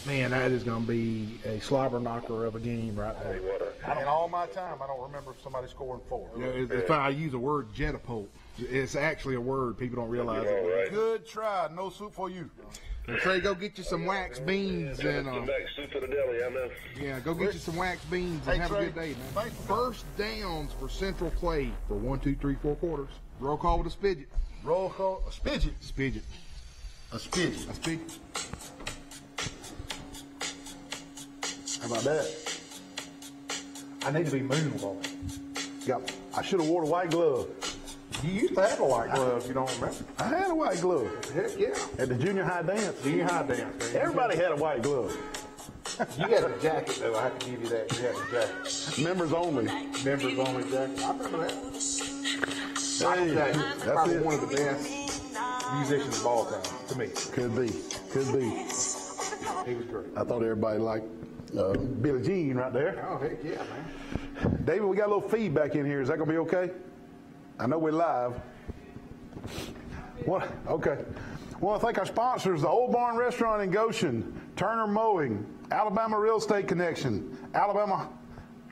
Man, that is going to be a slobber knocker of a game right there. In all my time, I don't remember somebody scoring 4. Yeah, if I use a word, jetapult, it's actually a word. People don't realize it. Good try. No soup for you. Trey, go get you some wax beans and soup for the deli, I know. yeah, go get you some wax beans and have a good day, man. First downs for Central Clay for 1, 2, 3, 4 quarters. Roll call with a spidget. Roll call. A spidget. Spidget. A spidget. A spidget. How about that? I need to be moonwalking. Yep. I should have wore the white glove. You used to have a white glove, you don't remember? I had a white glove. Heck yeah. At the junior high dance. Junior high dance. Man. Everybody had a white glove. You got the jacket, though. I have to give you that. You had the jacket. Members only. Members only jacket. I remember that. Hey, That's probably one of the best musicians of all time, to me. Could be. Could be. He was great. I thought everybody liked Billie Jean right there. Oh, heck yeah, man. David, we got a little feedback in here. Is that going to be okay? I know we're live. Okay. I want to thank our sponsors, the Old Barn Restaurant in Goshen, Turner Mowing, Alabama Real Estate Connection, Alabama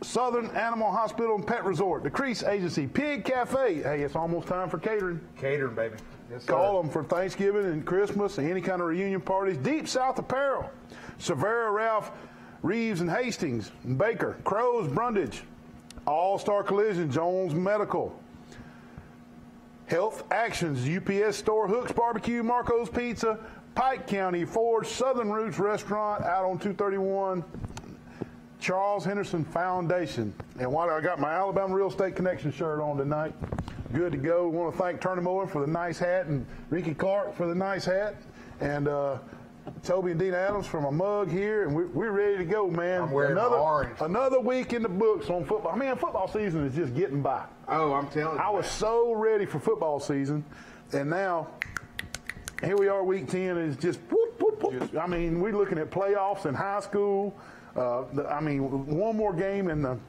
Southern Animal Hospital and Pet Resort, the Crease Agency, Pig Cafe. Hey, it's almost time for catering. Catering, baby. Yes, sir. Call them for Thanksgiving and Christmas and any kind of reunion parties. Deep South Apparel, Severa, Ralph, Reeves and Hastings, and Baker, Crow's, Brundage, All-Star Collision, Jones Medical, Health Actions, UPS Store, Hooks Barbecue, Marco's Pizza, Pike County, Ford, Southern Roots Restaurant out on 231, Charles Henderson Foundation. And while I got my Alabama Real Estate Connection shirt on tonight, good to go. We want to thank Turner Mowing for the nice hat and Ricky Clark for the nice hat. And Toby and Dina Adams for my mug here, and we're ready to go, man. I'm wearing orange. Another week in the books on football. Man, football season is just getting by. Oh, I'm telling you. I was so ready for football season, and now here we are, week 10, and it's just whoop, whoop, whoop. I mean, we're looking at playoffs in high school. One more game in the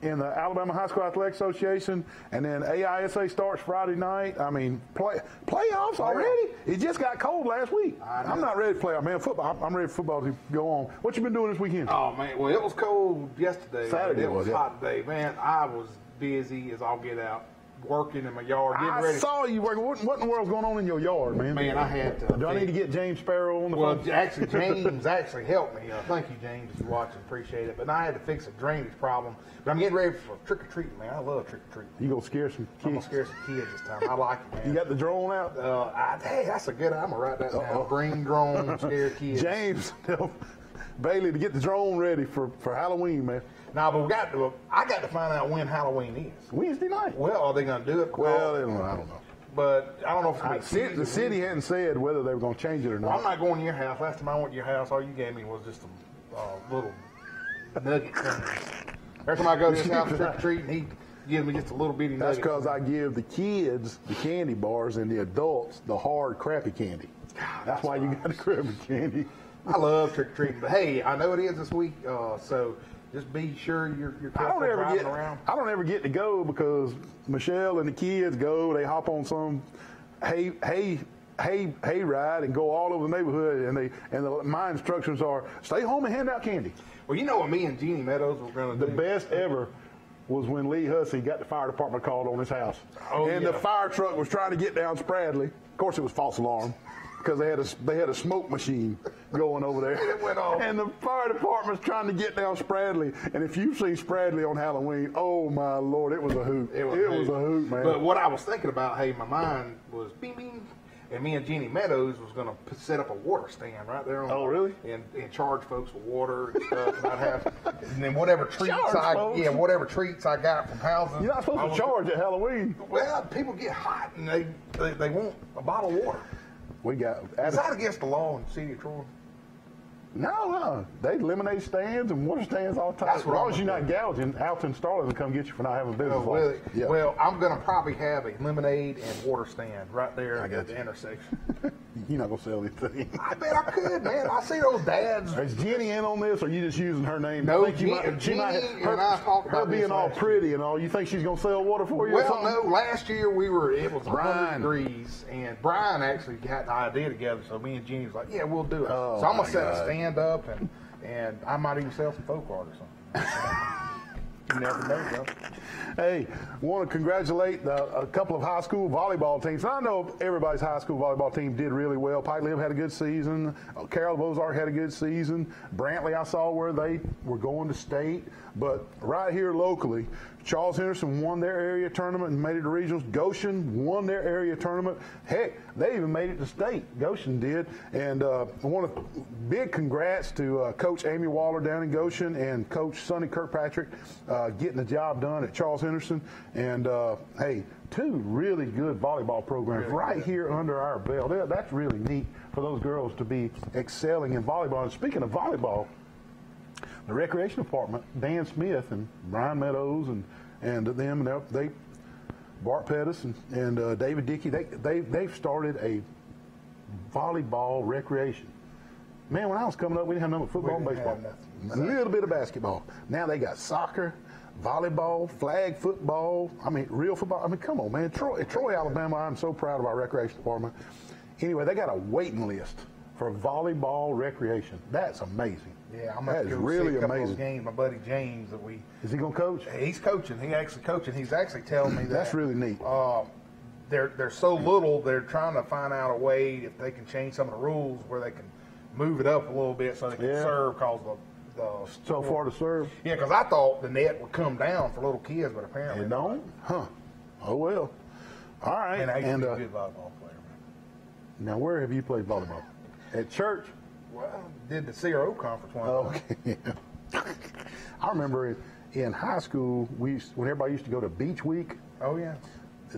Alabama High School Athletic Association, and then AISA starts Friday night. I mean, playoffs already? It just got cold last week. I'm not ready to play. Man, football. I'm ready for football to go on. What you been doing this weekend? Oh, man. Well, it was cold yesterday. Saturday it was yeah. hot today. Man, I was busy as all get out, working in my yard, getting ready. I saw you working. What in the world's going on in your yard, man? Man, I had to. Do I need to get James Sparrow on the phone? Well, actually, James actually helped me. Thank you, James, if you're watching. Appreciate it. But I had to fix a drainage problem. But I'm getting ready for trick-or-treating, man. I love trick-or-treating. You going to scare some kids? I'm going to scare some kids this time. I like it, man. You got the drone out? Hey, that's a good. I'm going to write that down. Bring drone, scare kids. James, tell Bailey to get the drone ready for Halloween, man. Now, but I got to find out when Halloween is. Wednesday night. Well, are they going to do it? Well, I don't know. But I don't know if it's going to be the city hadn't said whether they were going to change it or not. Well, I'm not going to your house. Last time I went to your house, all you gave me was just a little nugget thing. Every time I go to his house trick-or-treating, he gives me just a little bitty nugget. That's because I give the kids the candy bars and the adults the hard, crappy candy. That's why you got the crappy candy. I love trick-or-treating. But, hey, I know it is this week, so just be sure you're careful driving around. I don't ever get to go because Michelle and the kids go. They hop on some hay ride and go all over the neighborhood. And my instructions are stay home and hand out candy. Well, you know what me and Jeannie Meadows were going to do? The best ever was when Lee Hussey got the fire department called on his house. The fire truck was trying to get down Spradley. Of course, it was false alarm. Because they had a smoke machine going over there. It went off. And the fire department's trying to get down Spradley. And if you've seen Spradley on Halloween, oh my Lord, it was a hoot. It was a hoot, man. But what I was thinking about, hey, my mind was bing, bing. And me and Jeannie Meadows was going to set up a water stand right there. Really? And charge folks with water and stuff. And I'd have, and then whatever treats whatever treats I got from housing. You're not supposed to charge at Halloween. Well, people get hot and they want a bottle of water. Is that against the law in the city of Troy? No. They lemonade stands and water stands all the time. As long as you're not gouging, Alton Starlin will come get you for not having a business license. Yeah. Well, I'm going to probably have a lemonade and water stand right there at the intersection. You're not going to sell anything. I bet I could, man. I see those dads. Is Jenny in on this, or are you just using her name? No, Jenny and I talked about her being all pretty and all. You think she's going to sell water for you? Well, no. Last year it was 100 degrees, and Brian actually got the idea together. So me and Jenny was like, "Yeah, we'll do it." So I'm going to set a stand up, and and I might even sell some folk art or something. You never know, bro. Hey, want to congratulate a couple of high school volleyball teams. I know everybody's high school volleyball team did really well. Pike Lib had a good season. Carroll of Ozark had a good season. Brantley, I saw where they were going to state. But right here locally, Charles Henderson won their area tournament and made it to regionals. Goshen won their area tournament. Heck, they even made it to state. Goshen did. And I want to big congrats to Coach Amy Waller down in Goshen and Coach Sonny Kirkpatrick getting the job done at Charles Henderson. And, hey, two really good volleyball programs right here under our belt. That's really neat for those girls to be excelling in volleyball. And speaking of volleyball, the recreation department, Dan Smith and Brian Meadows and them, and they Bart Pettis and David Dickey, they've started a volleyball recreation. Man, when I was coming up, we didn't have nothing but football and baseball. A little bit of basketball. Now they got soccer, volleyball, flag football. I mean, real football. I mean, come on, man. Troy, Alabama, I'm so proud of our recreation department. Anyway, they got a waiting list for volleyball recreation. That's amazing. Yeah, I'm that going to go really see a couple amazing. of games. My buddy James, Is he going to coach? He's coaching. He's actually telling me that. That's really neat. They're so little. They're trying to find out a way if they can change some of the rules where they can move it up a little bit so they can serve. Cause the so far to serve. Yeah, because I thought the net would come down for little kids, but apparently it don't. Huh? Oh well. All right. And I used to be a good volleyball player. Now, where have you played volleyball? At church? Well, did the CRO conference one time. Okay. I remember in high school, when everybody used to go to Beach Week. Oh, yeah.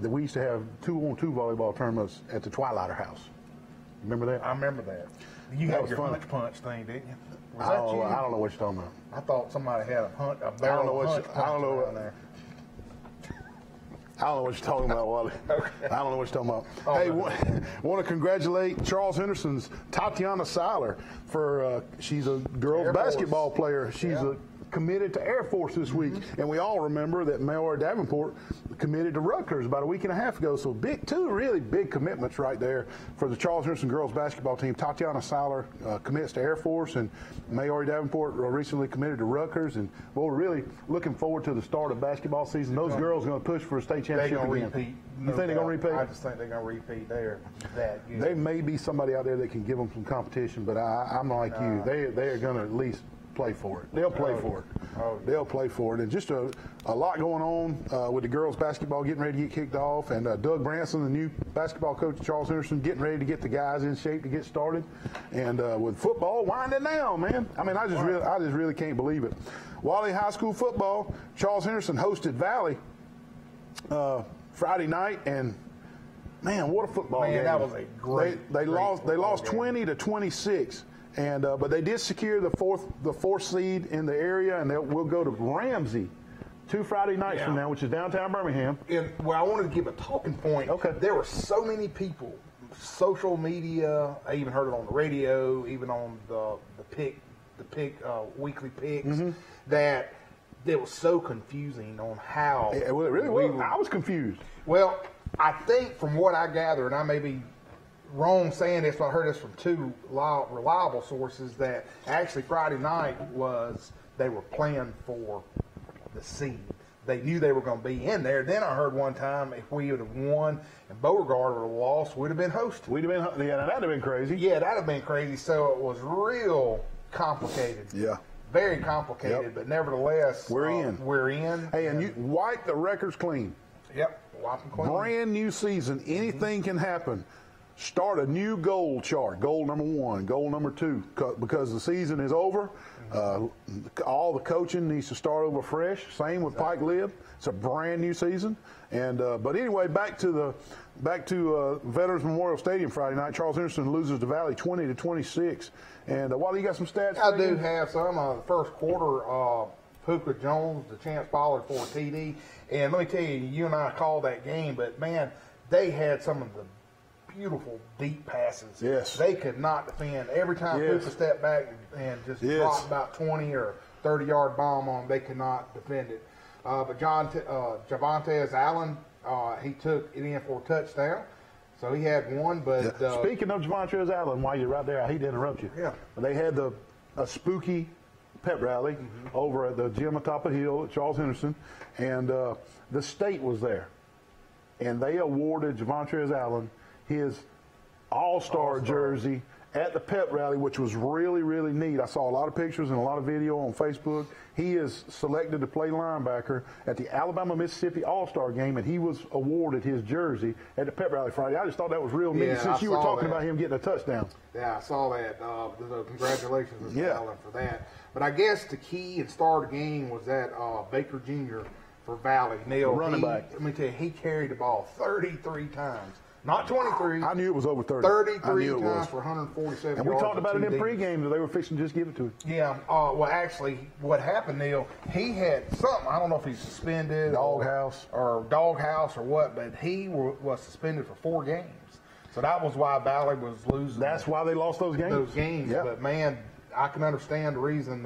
We used to have 2-on-2 volleyball tournaments at the Twilighter House. Remember that? I remember that. You had your punch thing, didn't you? Was that you? I don't know what you're talking about. I thought somebody had a barrel punch down there. I don't know what you're talking about, Wally. Okay. I don't know what you're talking about. Oh, hey, no. Want to congratulate Charles Henderson's Tatiana Seiler for she's a girls basketball player. She's committed to Air Force this week, and we all remember that Mayor Davenport committed to Rutgers about a week and a half ago. So two really big commitments right there for the Charles Henderson girls basketball team. Tatiana Seiler commits to Air Force, and Mayor Davenport recently committed to Rutgers. And we're really looking forward to the start of basketball season. Those girls are going to push for a state championship again. Repeat. You think they're going to repeat? I just think they're going to repeat. They're that good. There may be somebody out there that can give them some competition, but I'm like you. They are going to at least play for it. They'll play for it. They'll play for it. And just a lot going on with the girls basketball getting ready to get kicked off. And Doug Branson, the new basketball coach at Charles Henderson, getting ready to get the guys in shape to get started. And with football winding down, man. I mean, I just really can't believe it. Wally High School football, Charles Henderson hosted Valley Friday night, and man, what a football game! That was a great. They lost 20-26. And but they did secure the fourth seed in the area, and we'll go to Ramsey 2 Friday nights from now, which is downtown Birmingham. Well, I wanted to give a talking point. Okay. There were so many people, social media. I even heard it on the radio, even on the weekly picks, that it was so confusing on how. Well, it really was. I was confused. Well, I think from what I gather, and I may be wrong saying this, but I heard this from two reliable sources, that actually Friday night they were playing for the seed. They knew they were going to be in there. Then I heard one time if we would have won and Beauregard would have lost, we'd have been hosting. That'd have been crazy. Yeah, that'd have been crazy. So it was real complicated. Yeah. Very complicated, but nevertheless, we're in. We're in. Hey, and you wipe the records clean. Yep, wipe them clean. Brand new season. Anything can happen. Start a new goal chart. Goal number 1, goal number 2, because the season is over. All the coaching needs to start over fresh. Same with Pike Lib. It's a brand new season. And but anyway, back to Veterans Memorial Stadium Friday night. Charles Henderson loses to Valley 20-26. And Wally, you got some stats? I do have some. The first quarter, Puka Jones, the chance baller for a TD. And let me tell you, you and I called that game, but man, they had some of the beautiful deep passes. Yes. They could not defend. Every time Puka stepped back and just dropped about 20 or 30-yard bomb on them, they could not defend it. But Javante Allen, he took it in for a touchdown. So he had one. But speaking of Javante Allen, while you're right there, I hate to interrupt you. Yeah. They had the a spooky pep rally over at the gym atop a hill at Charles Henderson, and the state was there. And they awarded Javontrez Allen his All-Star jersey at the pep rally, which was really, really neat. I saw a lot of pictures and a lot of video on Facebook. He is selected to play linebacker at the Alabama-Mississippi All-Star game, and he was awarded his jersey at the pep rally Friday. I just thought that was real neat, since you were talking about him getting a touchdown. Yeah, I saw that. So congratulations to Allen for that. But I guess the key and star of the game was that Baker Jr. for Valley. Neil, running back. Let me tell you, he carried the ball 33 times. Not 23. I knew it was over 30. 33 times for 147 yards. And we talked about it in pregame that they were fixing to just give it to him. Yeah. Well, actually, what happened, Neil, he had something. I don't know if he's suspended. Doghouse. Or doghouse or what, but he was suspended for 4 games. So that was why Valley was losing. That's why they lost those games. Yep. But, man, I can understand the reason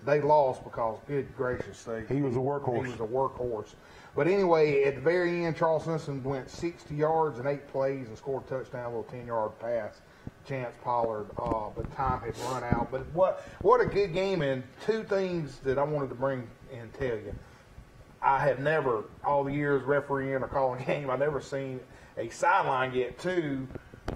they lost, because, good gracious, he was a workhorse. He was a workhorse. But anyway, at the very end, Charles Henderson went 60 yards in 8 plays and scored a touchdown, a little 10-yard pass. Chance Pollard, but time had run out. But what a good game, and 2 things that I wanted to bring and tell you. I have never, all the years refereeing or calling a game, I've never seen a sideline get 2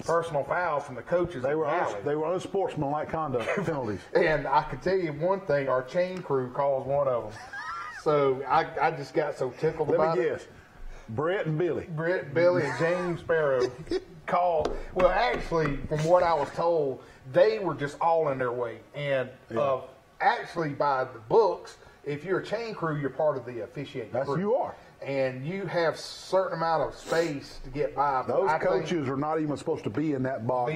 personal fouls from the coaches. They were unsportsmanlike conduct penalties. And I can tell you one thing, our chain crew calls one of them. So I just got so tickled about it. Let me guess. Brett and Billy. Brett, Billy, and James Sparrow called. Well, actually, from what I was told, they were just all in their way. And actually, by the books, if you're a chain crew, you're part of the officiating crew. You are. And you have a certain amount of space to get by. Those coaches are not even supposed to be in that box.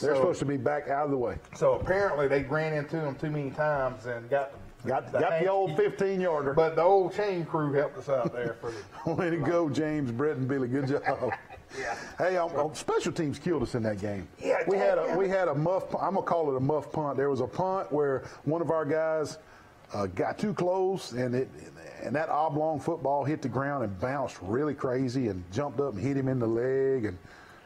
They're supposed to be back out of the way. So apparently they ran into them too many times and got the old 15-yarder. But the old chain crew helped us out there. Way to go, James, Brett, and Billy. Good job. Yeah. Hey, special teams killed us in that game. Yeah, we had a muff. I'm gonna call it a muff punt. There was a punt where one of our guys got too close, and that oblong football hit the ground and bounced really crazy and jumped up and hit him in the leg,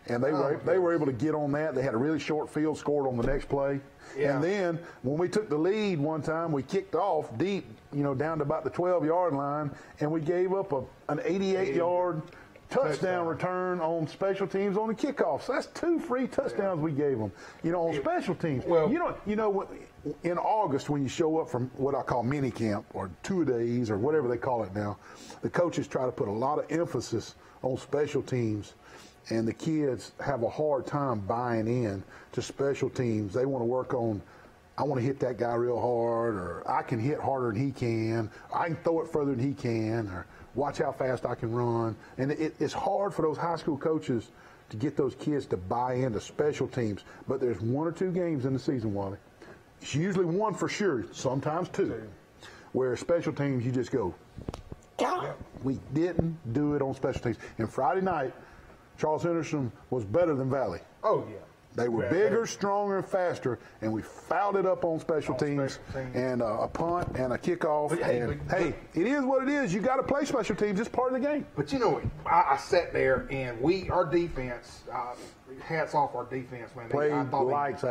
and they were able to get on that. They had a really short field, scored on the next play. Yeah. And then when we took the lead one time, we kicked off deep, down to about the 12-yard line, and we gave up an 88-yard touchdown return on special teams on the kickoff. So that's 2 free touchdowns we gave them, on special teams. Well, in August when you show up from what I call mini camp or 2-a-days or whatever they call it now, the coaches try to put a lot of emphasis on special teams, and the kids have a hard time buying in to special teams. They want to work on, I want to hit that guy real hard, or I can hit harder than he can, I can throw it further than he can, or watch how fast I can run. And it's hard for those high school coaches to get those kids to buy into special teams. But there's 1 or 2 games in the season, Wally. It's usually 1 for sure, sometimes 2, where special teams you just go, we didn't do it on special teams. And Friday night, Charles Henderson was better than Valley. Oh, yeah. They were bigger, stronger, and faster, and we fouled it up on special teams, and a punt and a kickoff. Hey, it is what it is. You got to play special teams. It's part of the game. But I sat there, and our defense, hats off our defense, man. Played lights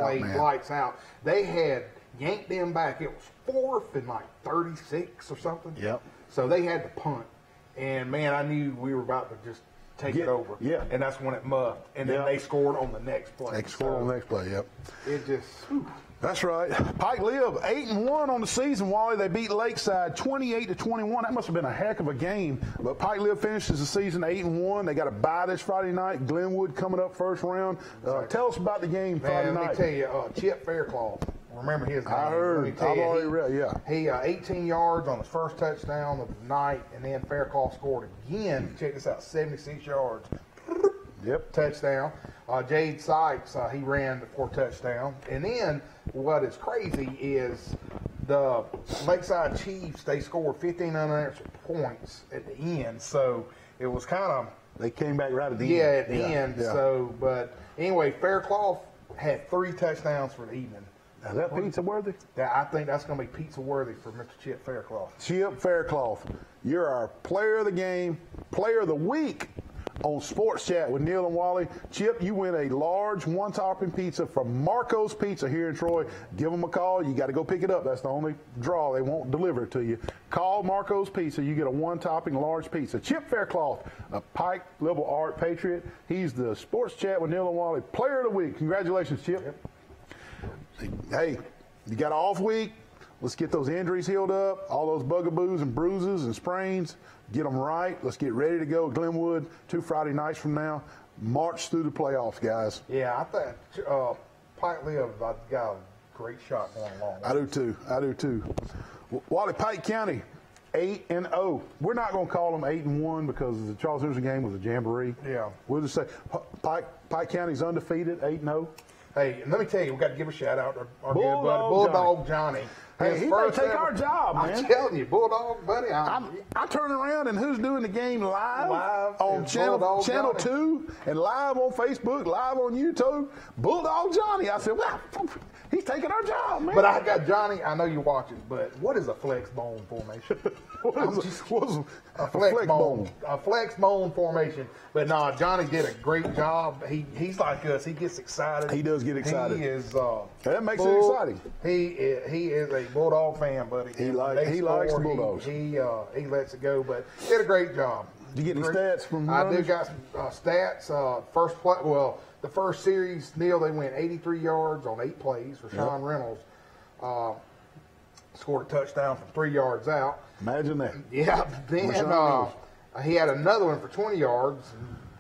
out. They had yanked them back. It was 4th and 36 or something. Yep. So they had to punt, and man, I knew we were about to just take it over. Yeah. And that's when it muffed. And then they scored on the next play. On the next play, yep. It just... That's right. Pike Live 8-1 on the season, Wally. They beat Lakeside 28-21. That must have been a heck of a game. But Pike Live finishes the season 8-1. They got a bye this Friday night. Glenwood coming up first round. Tell us about the game Friday night. Let me tell you, Chip Faircloth. Remember his name. I heard. I've already read, yeah. He 18 yards on his first touchdown of the night, and then Faircloth scored again. Check this out, 76 yards. Yep. Touchdown. Jade Sykes, he ran for a touchdown. And then what is crazy is the Lakeside Chiefs, they scored 15 unanswered points at the end. So it was kind of... They came back right at the end. Yeah, at the end. Yeah. So, but anyway, Faircloth had 3 touchdowns for the evening. Is that pizza worthy? I think that's going to be pizza worthy for Mr. Chip Faircloth. Chip Faircloth, you're our player of the game, player of the week on Sports Chat with Neil and Wally. Chip, you win a large one-topping pizza from Marco's Pizza here in Troy. Give them a call. You got to go pick it up. That's the only draw. They won't deliver it to you. Call Marco's Pizza. You get a one-topping large pizza. Chip Faircloth, a Pike Level Art Patriot. He's the Sports Chat with Neil and Wally Player of the Week. Congratulations, Chip. Hey, you got an off week. Let's get those injuries healed up, all those bugaboos and bruises and sprains, get them right. Let's get ready to go at Glenwood 2 Friday nights from now. March through the playoffs, guys. Yeah, I think Pike Live got a great shot going along. I do too. Wally, Pike County, 8-0. We're not going to call them 8-1 because the Charles Henderson game was a jamboree. Yeah. We'll just say Pike County's undefeated, 8-0. Hey, and let me tell you, we got to give a shout out to our good buddy Bulldog Bulldog Johnny. Hey, he might take our job, man. I'm telling you, Bulldog, buddy. I turn around and who's doing the game live on is Channel Bulldog 2 and live on Facebook, live on YouTube. Bulldog Johnny. I said, well, he's taking our job, man. But I got Johnny. I know you're watching, but what is a flex bone formation? What's a flex bone? A flex bone formation. But no, Johnny did a great job. He's like us. He gets excited. He does get excited. He is. That makes it exciting. He is a Bulldog fan, buddy. He likes the Bulldogs. He lets it go, but did a great job. Did you get any stats from I runners? did got some stats. The first series, Neil, they went 83 yards on 8 plays. Rashawn Reynolds scored a touchdown from 3 yards out. Imagine that. Yeah. Then he had another one for 20 yards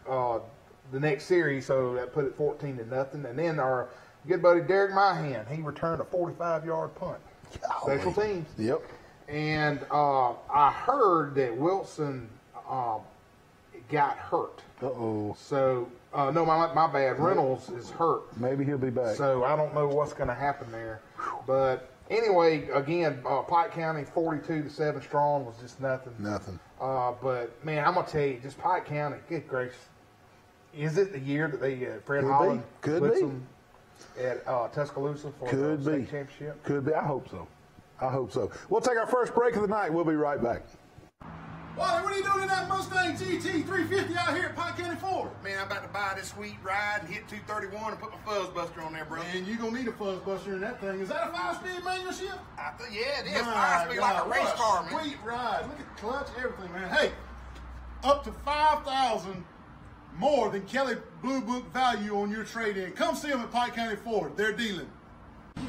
the next series, so that put it 14-0. And then our good buddy Derek Myhan, he returned a 45-yard punt. Special teams. Yep. And I heard that Wilson got hurt. Uh-oh. So, no, my bad. Reynolds is hurt. Maybe he'll be back. So I don't know what's going to happen there. But anyway, again, Pike County 42-7 strong was just nothing. Nothing. But man, I'm gonna tell you, just Pike County. Good gracious, is it the year that they Fred Holland Could puts be. them at Tuscaloosa for Could the be. state championship? Could be. I hope so. We'll take our first break of the night. We'll be right back. Wally, what are you doing in that Mustang GT 350 out here at Pike County Ford? Man, I'm about to buy this sweet ride and hit 231 and put my fuzz buster on there, bro. Man, you're going to need a fuzz buster in that thing. Is that a 5-speed manual shift? Yeah, it is. 5-speed like a race car, man. Sweet ride. Look at the clutch, everything, man. Hey, up to $5,000 more than Kelly Blue Book value on your trade-in. Come see them at Pike County Ford. They're dealing. Man,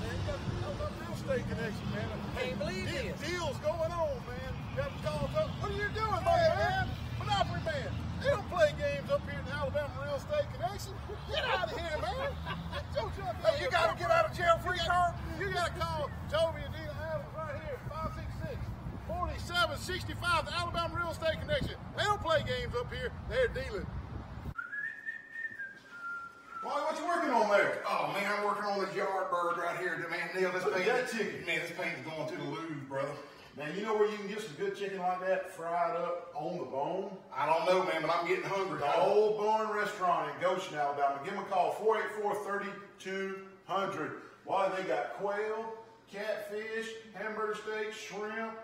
you got a real estate connection, man. Can't believe this. Deals going on, man. Got calls up. What are you doing, man? Monopoly man. They don't play games up here in Alabama Real Estate Connection. Get out of here, man. Hey, you got to get out of jail free card. You got to call Jovi and Neil Adams right here, 566-4765, the Alabama Real Estate Connection. They don't play games up here. They're dealing. Wally, what you working on there? Oh, man, I'm working on this yard bird right here. Man, Neil, this Look at paint, that chicken. man, this paint's going to the loo, brother. Man, you know where you can get some good chicken like that fried up on the bone? I don't know, man, but I'm getting hungry. The Old Barn Restaurant in Goshen, Alabama. Give them a call, 484-3200. Why, they got quail, catfish, hamburger steak, shrimp,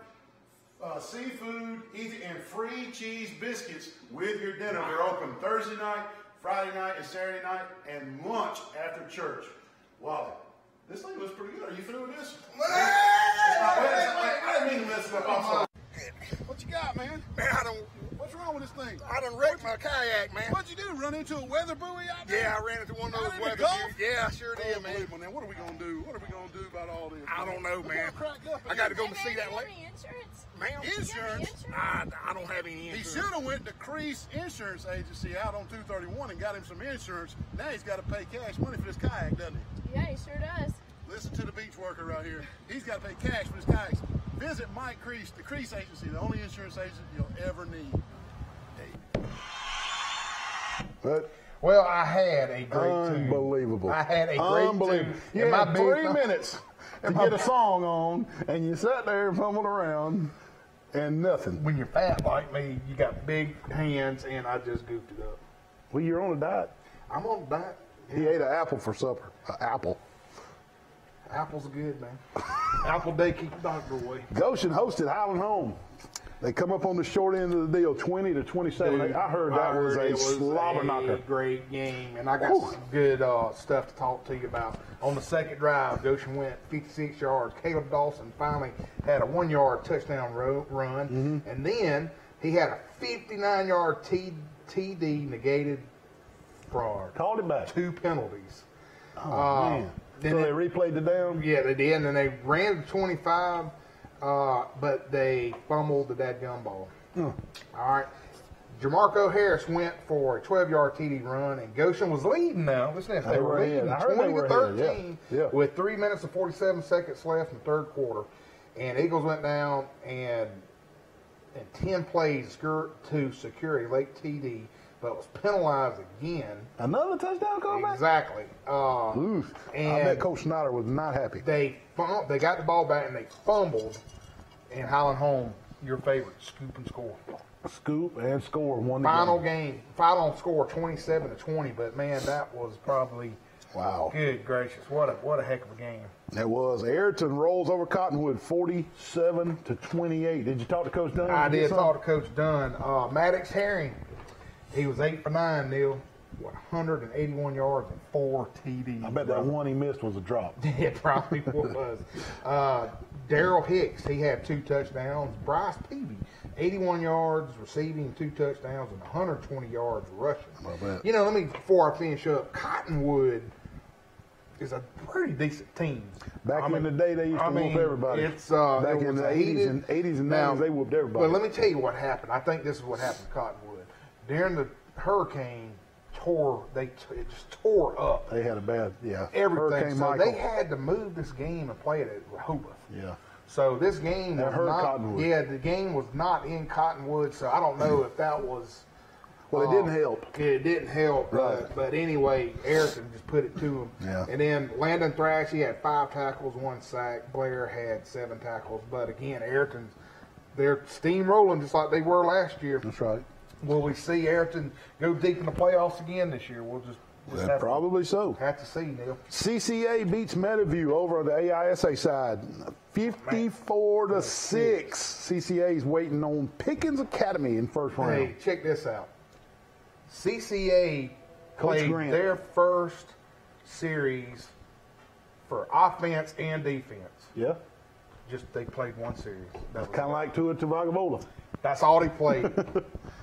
seafood, and free cheese biscuits with your dinner. They're open Thursday night, Friday night, and Saturday night, and lunch after church. Wally, this thing looks pretty good. Are you through with this? I didn't mean to mess it up. I'm sorry. What you got, man? Man, What's wrong with this thing? I done wrecked my kayak, man. What'd you do? Run into a weather buoy out there? Yeah, I ran into one of those Out in the weather Gulf? buoys. Yeah, I sure did, man. Unbelievable, man. What are we gonna do? What are we gonna do about all this? I don't know, We're man. gonna crack up I got to go see that lady. Insurance? Ma'am? Insurance? I don't have any He insurance. should have went to Crease Insurance Agency out on 231 and got him some insurance. Now he's got to pay cash money for his kayak, doesn't he? Yeah, he sure does. Listen to the beach worker right here. He's got to pay cash for his kayaks. Visit Mike Crease, the Crease Agency, the only insurance agent you'll ever need. But Well, I had a great unbelievable. I had a great Unbelievable. tune. You In my had big 3 minutes to get a song on, and you sat there and fumbled around, and nothing. When you're fat like me, you got big hands, and I just goofed it up. Well, you're on a diet. I'm on a diet. He ate an apple for supper. An apple. Apples are good, man. Apple day keep the doctor away. Goshen hosted Highland Home. They come up on the short end of the deal, 20 to 27. Dude, I heard that was it a slobber knocker. Great game, and I got some good stuff to talk to you about. On the second drive, Goshen went 56 yards. Caleb Dawson finally had a 1-yard touchdown run, and then he had a 59-yard TD negated for Called it back. 2 penalties. Oh, man. So they replayed the down? Yeah, they did, and then they ran to 25, but they fumbled the dadgum ball. All right. Jamarco Harris went for a 12-yard TD run, and Goshen was leading now. Listen to this. They were leading 20-13 with 3 minutes and 47 seconds left in the third quarter. And Eagles went down and 10 plays to secure a late TD, but was penalized again. Another touchdown callback? Exactly. And I bet Coach Snyder was not happy. They got the ball back and they fumbled, and Highland Home, your favorite, scoop and score. Scoop and score. Final score 27-20, but man, that was probably good gracious. What a heck of a game. It was. Ayrton rolls over Cottonwood 47-28. Did you talk to Coach Dunn? I did talk to Coach Dunn. Maddox Herring, he was 8 for 9, Neil. 181 yards and 4 TDs. I bet that one he missed was a drop. It probably was. Daryl Hicks, he had 2 touchdowns. Bryce Peavy, 81 yards receiving, 2 touchdowns, and 120 yards rushing. You know, before I finish up, Cottonwood is a pretty decent team. Back in the day, they used to whoop everybody. Back in the 80s and 90s, they whooped everybody. But let me tell you what happened. I think this is what happened to Cottonwood. During the hurricane, it just tore up. They had a bad, everything. So they had to move this game and play it at Rehoboth. Yeah. So this game was not. Cottonwood. Yeah, the game was not in Cottonwood. So I don't know if that was. Well, it didn't help. It didn't help. Right. But anyway, Ayrton just put it to him. Yeah. And then Landon Thrash, he had 5 tackles, 1 sack. Blair had 7 tackles. But again, Ayrton's they're steamrolling just like they were last year. That's right. Will we see Ayrton go deep in the playoffs again this year? We'll just probably so. Have to see, Neil. CCA beats Meadowview over on the AISA side, 54-6. CCA's waiting on Pickens Academy in first round. Hey, check this out. CCA played their first series for offense and defense. Yeah. Just they played one series. That's kind of like Tua Tagovailoa. That's all they played.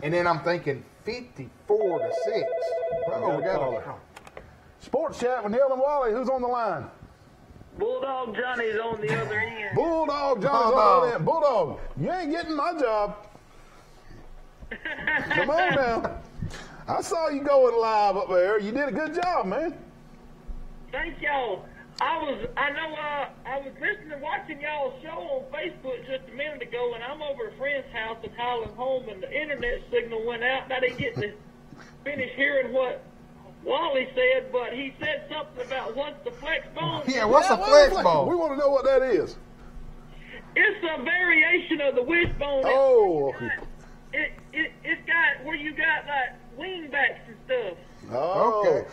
And then I'm thinking 54-6. Oh, we got Sports Chat with Neil and Wally. Who's on the line? Bulldog Johnny's on the other end. Bulldog Johnny's on the other end. Bulldog, you ain't getting my job. Come on now. I saw you going live up there. You did a good job, man. Thank y'all. I was listening and watching y'all's show on Facebook just a minute ago, and I'm over at a friend's house in Highland Home, and the internet signal went out, and I didn't get to finish hearing what Wally said, but he said something about what's the flex bone. Yeah, what's a flex bone? We want to know what that is. It's a variation of the wishbone. Oh. It's got where you got like wingbacks and stuff. Oh. Okay.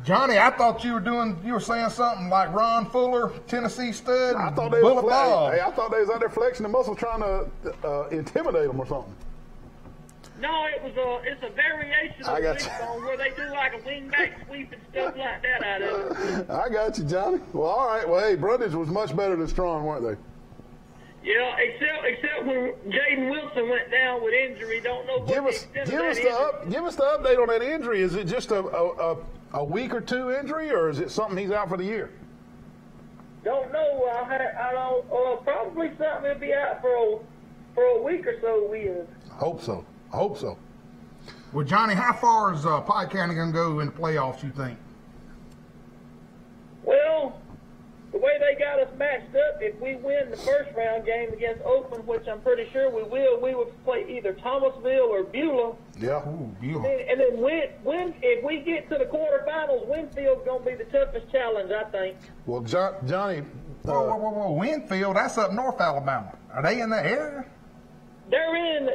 Johnny, I thought you were saying something like Ron Fuller, Tennessee stud. I thought they was I thought they was out there flexing the muscle trying to intimidate them or something. No, it's a variation of the wishbone where they do like a wingback sweep and stuff like that out of it. I got you, Johnny. Well, all right. Well, hey, Brundage was much better than Strong, weren't they? Yeah, except when Jaden Wilson went down with injury. Don't know what give us the update on that injury. Is it just a week or two injury, or is it something he's out for the year? Don't know. I don't. Probably something he'll be out for a week or so with. Hope so. Well, Johnny, how far is Pike County going to go in the playoffs, you think? Well, the way they got us matched up, if we win the first round game against Oakland, which I'm pretty sure we will, we would play either Thomasville or Beulah. Yeah. Ooh, Beulah. And then if we get to the quarterfinals, Winfield's going to be the toughest challenge, I think. Well, Johnny. Whoa. Winfield, that's up North Alabama. Are they in the area? They're in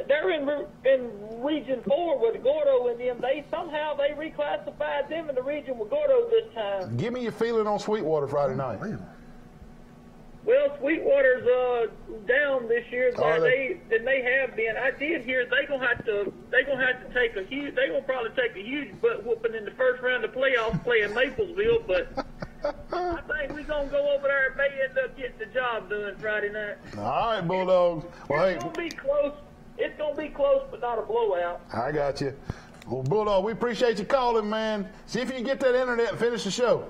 Region 4 with Gordo and them. They reclassified them in the region with Gordo this time. Give me your feeling on Sweetwater Friday night. Well, Sweetwater's down this year Are they? than they have been. I did hear they're gonna have to take a huge. They're gonna probably take a huge butt whooping in the first round of playoffs playing Maplesville, but I think we're gonna go over there and may end up getting the job done Friday night. All right, Bulldogs. Well, It's gonna be close. It's gonna be close, but not a blowout. I got you. Well, Bulldog, we appreciate you calling, man. See if you can get that internet and finish the show.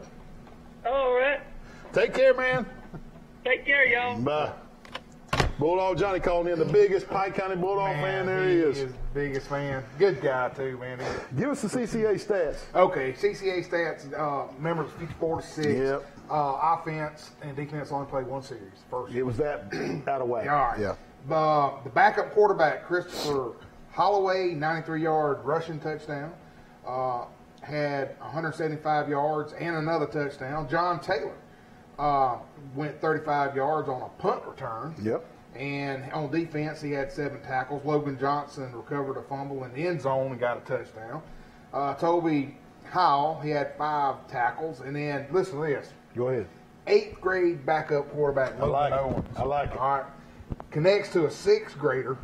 All right. Take care, man. Take care, y'all. Bye. Bulldog Johnny calling in, the biggest Pike County Bulldog fan there is. He is the biggest fan. Good guy, too, man. Give us the CCA stats. Okay, CCA stats, members 54-6. Yep. Offense and defense only played one series. First. It was that out of whack. All right. Yeah. The backup quarterback, Christopher Holloway, 93-yard rushing touchdown. Had 175 yards and another touchdown. John Taylor went 35 yards on a punt return. Yep. And on defense, he had 7 tackles. Logan Johnson recovered a fumble in the end zone and got a touchdown. Toby Howell, he had 5 tackles. And then, listen to this. Go ahead. 8th grade backup quarterback, Logan Owens. I like it. All right. Connects to a 6th grader,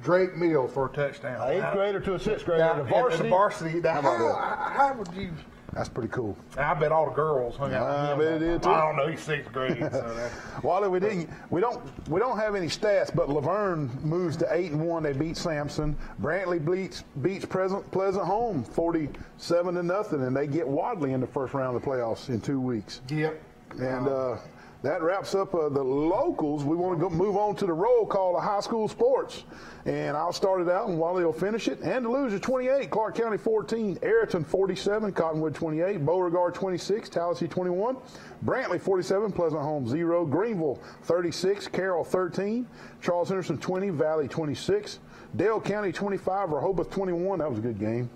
Drake Mills, for a touchdown. 8th grader to a 6th grader. Now, The varsity. the varsity. Now, How about that? how would you? That's pretty cool. I bet all the girls hung out. I with bet him. it did, too. I don't know. He's 6th grade. So that's, Wally, we don't have any stats, but Laverne moves to 8-1. They beat Sampson. Brantley beats Pleasant Home 47-0, and they get Wadley in the first round of the playoffs in 2 weeks. yep. And that wraps up the locals. We want to move on to the roll call of high school sports. And I'll start it out, and Wally will finish it. Andalusia 28, Clark County 14, Ayrton 47, Cottonwood 28, Beauregard 26, Tallahassee 21, Brantley 47, Pleasant Home 0, Greenville 36, Carroll 13, Charles Henderson 20, Valley 26, Dale County 25, Rehoboth 21. That was a good game.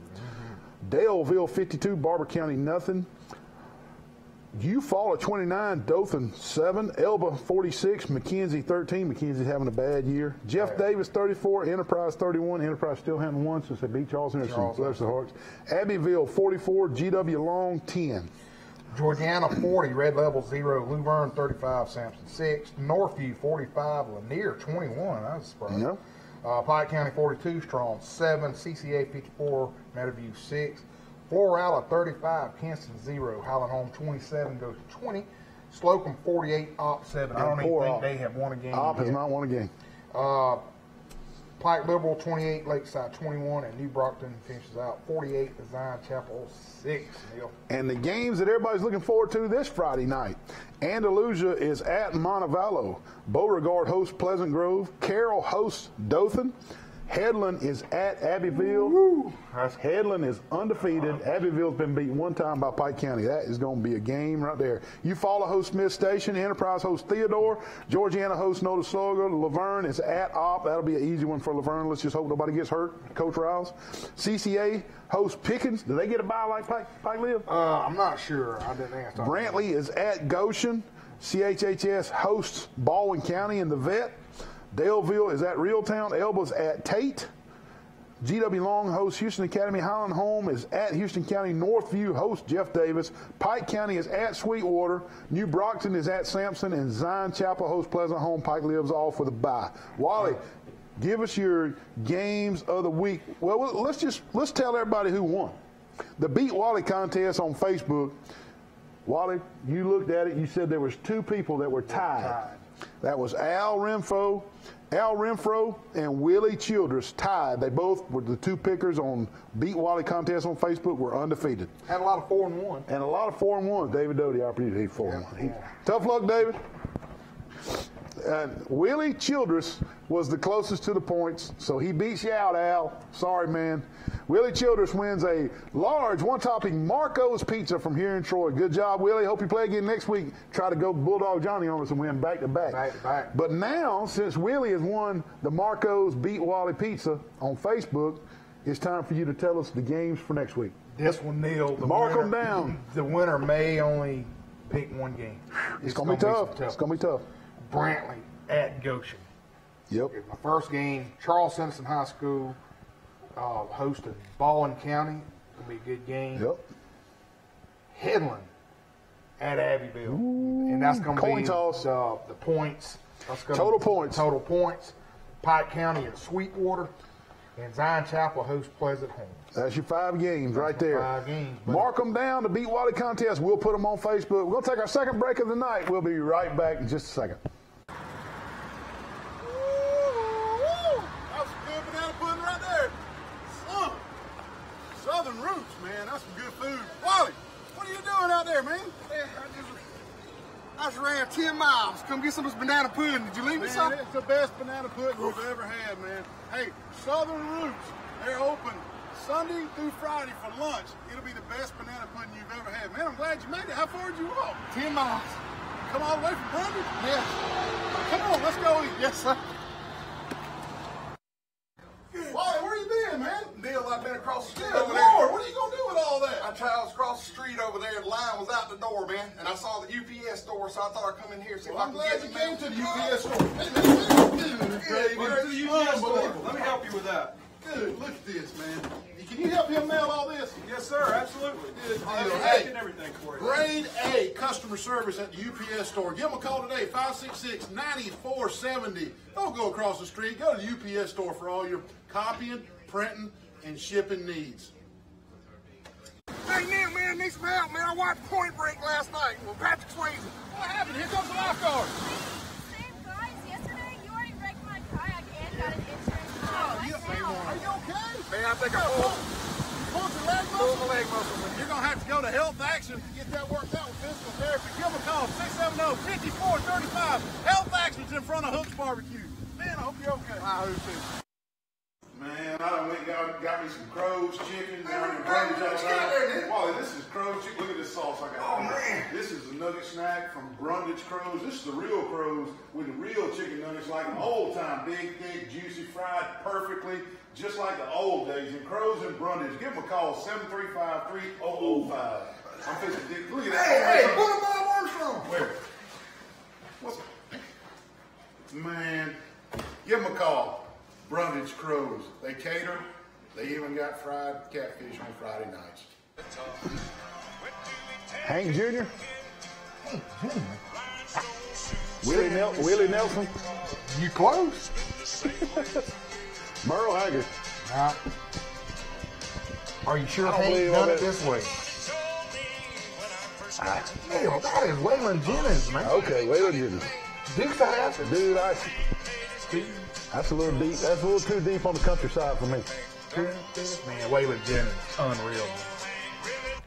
Daleville 52, Barber County nothing. Eufaula 29, Dothan 7, Elba 46, McKenzie 13. McKenzie's having a bad year. Jeff Davis 34, Enterprise 31. Enterprise still haven't won since they beat Charles Henderson. Bless their hearts. Abbeville 44, GW Long 10. Georgiana 40, Red Level 0, Luverne 35, Sampson 6, Northview 45, Lanier 21. I was surprised. Yeah. Pike County 42, Strong 7, CCA 54, Meadowview 6. Florala 35, Kinston 0, Highland Home 27 goes to 20, Slocum 48, Op 7. I don't even think they have won a game. Op has not won a game. Pike Liberal 28, Lakeside 21, and New Brockton finishes out 48, Zion Chapel 6. Neil. And the games that everybody's looking forward to this Friday night. Andalusia is at Montevallo. Beauregard hosts Pleasant Grove. Carroll hosts Dothan. Headland is at Abbeville. Headland is undefeated. Abbeville's been beat one time by Pike County. That is going to be a game right there. Eufaula hosts Smith Station. Enterprise hosts Theodore. Georgiana hosts Notasulga. Laverne is at Op. That'll be an easy one for Laverne. Let's just hope nobody gets hurt. Coach Riles. CCA hosts Pickens. Do they get a bye like Pike Live? I'm not sure. I didn't ask. Brantley is at Goshen. CHHS hosts Baldwin County in the Vet. Daleville is at Reeltown. Elba's at Tate. GW Long hosts Houston Academy. Highland Home is at Houston County. Northview hosts Jeff Davis. Pike County is at Sweetwater. New Brockton is at Sampson. And Zion Chapel hosts Pleasant Home. Pike Lives all for the bye. Wally, give us your games of the week. Well, let's tell everybody who won. The Beat Wally contest on Facebook. Wally, you looked at it. You said there was 2 people that were tied. That was Al Renfro and Willie Childress tied. They both were the 2 pickers on Beat Wally contest on Facebook, were undefeated. Had a lot of 4-1. And a lot of 4-1. David Doty, I predicted he 4-1. Tough luck, David. Willie Childress was the closest to the points, so he beats you out, Al. Sorry, man. Willie Childress wins a large one-topping Marco's Pizza from here in Troy. Good job, Willie. Hope you play again next week. Try to go Bulldog Johnny on us and win back-to-back. Back-to-back. But now, since Willie has won the Marco's Beat Wally Pizza on Facebook, it's time for you to tell us the games for next week. This one, Neil. Mark them down. The winner may only pick one game. It's going to be tough. It's going to be tough. Brantley at Goshen. Yep. My first game, Charles Henderson High School hosted Baldwin County. It'll be a good game. Yep. Headland at Abbeville. And that's going to be coin toss. The points. That's gonna Total be points. Total points. Pike County at Sweetwater. And Zion Chapel hosts Pleasant Home. That's your 5 games right there. 5 games. Buddy. Mark them down, the Beat Wally contest. We'll put them on Facebook. We're going to take our second break of the night. We'll be right back in just a second. That's some good banana pudding right there. Southern Roots, man. That's some good food. Wally, what are you doing out there, man? I just ran 10 miles. Come get some of this banana pudding. Did you leave me Man, some? it's the best banana pudding we've ever had, man. Hey, Southern Roots, they're open Sunday through Friday for lunch. It'll be the best banana pudding you've ever had. Man, I'm glad you made it. How far did you walk? 10 miles. Come all the way from Brundage? Yes. Come on, let's go eat. Yes, sir. Wally, where you been, man? Neil, I've been across the street Good over Lord, there. what are you going to do with all that? I was across the street over there. The line was out the door, man. And I saw the UPS store, so I thought I'd come in here and see Well, if I'm I glad could you get came to some the mail. UPS store. Hey, Where's the UPS store? Let me help you with that. Good, look at this, man. Can you help him mail all this? Yes, sir. Absolutely. Good deal. Hey, Hey, everything for you. grade A customer service at the UPS store. Give them a call today, 566-9470. Don't go across the street. Go to the UPS store for all your copying, printing, and shipping needs. Hey, Neil, man, I need some help, man. I watched Point Break last night with Patrick Swayze. What happened? Here comes the lifeguard. Same guys yesterday. You already wrecked my kayak and got an insurance. Are you okay? Man, I think I pulled Pulled your leg muscle? my leg muscle. You're going to have to go to Health Action to get that worked out with physical therapy. Give them a call, 670-5435. Health Action's in front of Hook's Barbecue. Man, I hope you're okay. I hope so. Man, I done went and got me some Crow's chicken down in Crow's Brundage. chicken. Wally, this is Crow's chicken. Look at this sauce I got. Oh, man. This is a nugget snack from Brundage Crow's. This is the real Crow's with the real chicken nuggets like the old time. Big, thick, juicy, fried perfectly, just like the old days. And Crow's in Brundage. Give them a call, 735-3005. I'm fixing to look at that. Hey, put them on Armstrong. Where? What's Man, give them a call. Brundage Crow's. They cater. They even got fried catfish on Friday nights. Hank Jr. Willie Nelson. You close? Merle Haggard. Are you sure I don't Hank believe done all it that. this way? Neil, that is Waylon Jennings, man. Okay, Waylon Jennings. Dukes of Hazzard. Dude, that's a little deep. That's a little too deep on the countryside for me. Man, Waylon Jennings, unreal.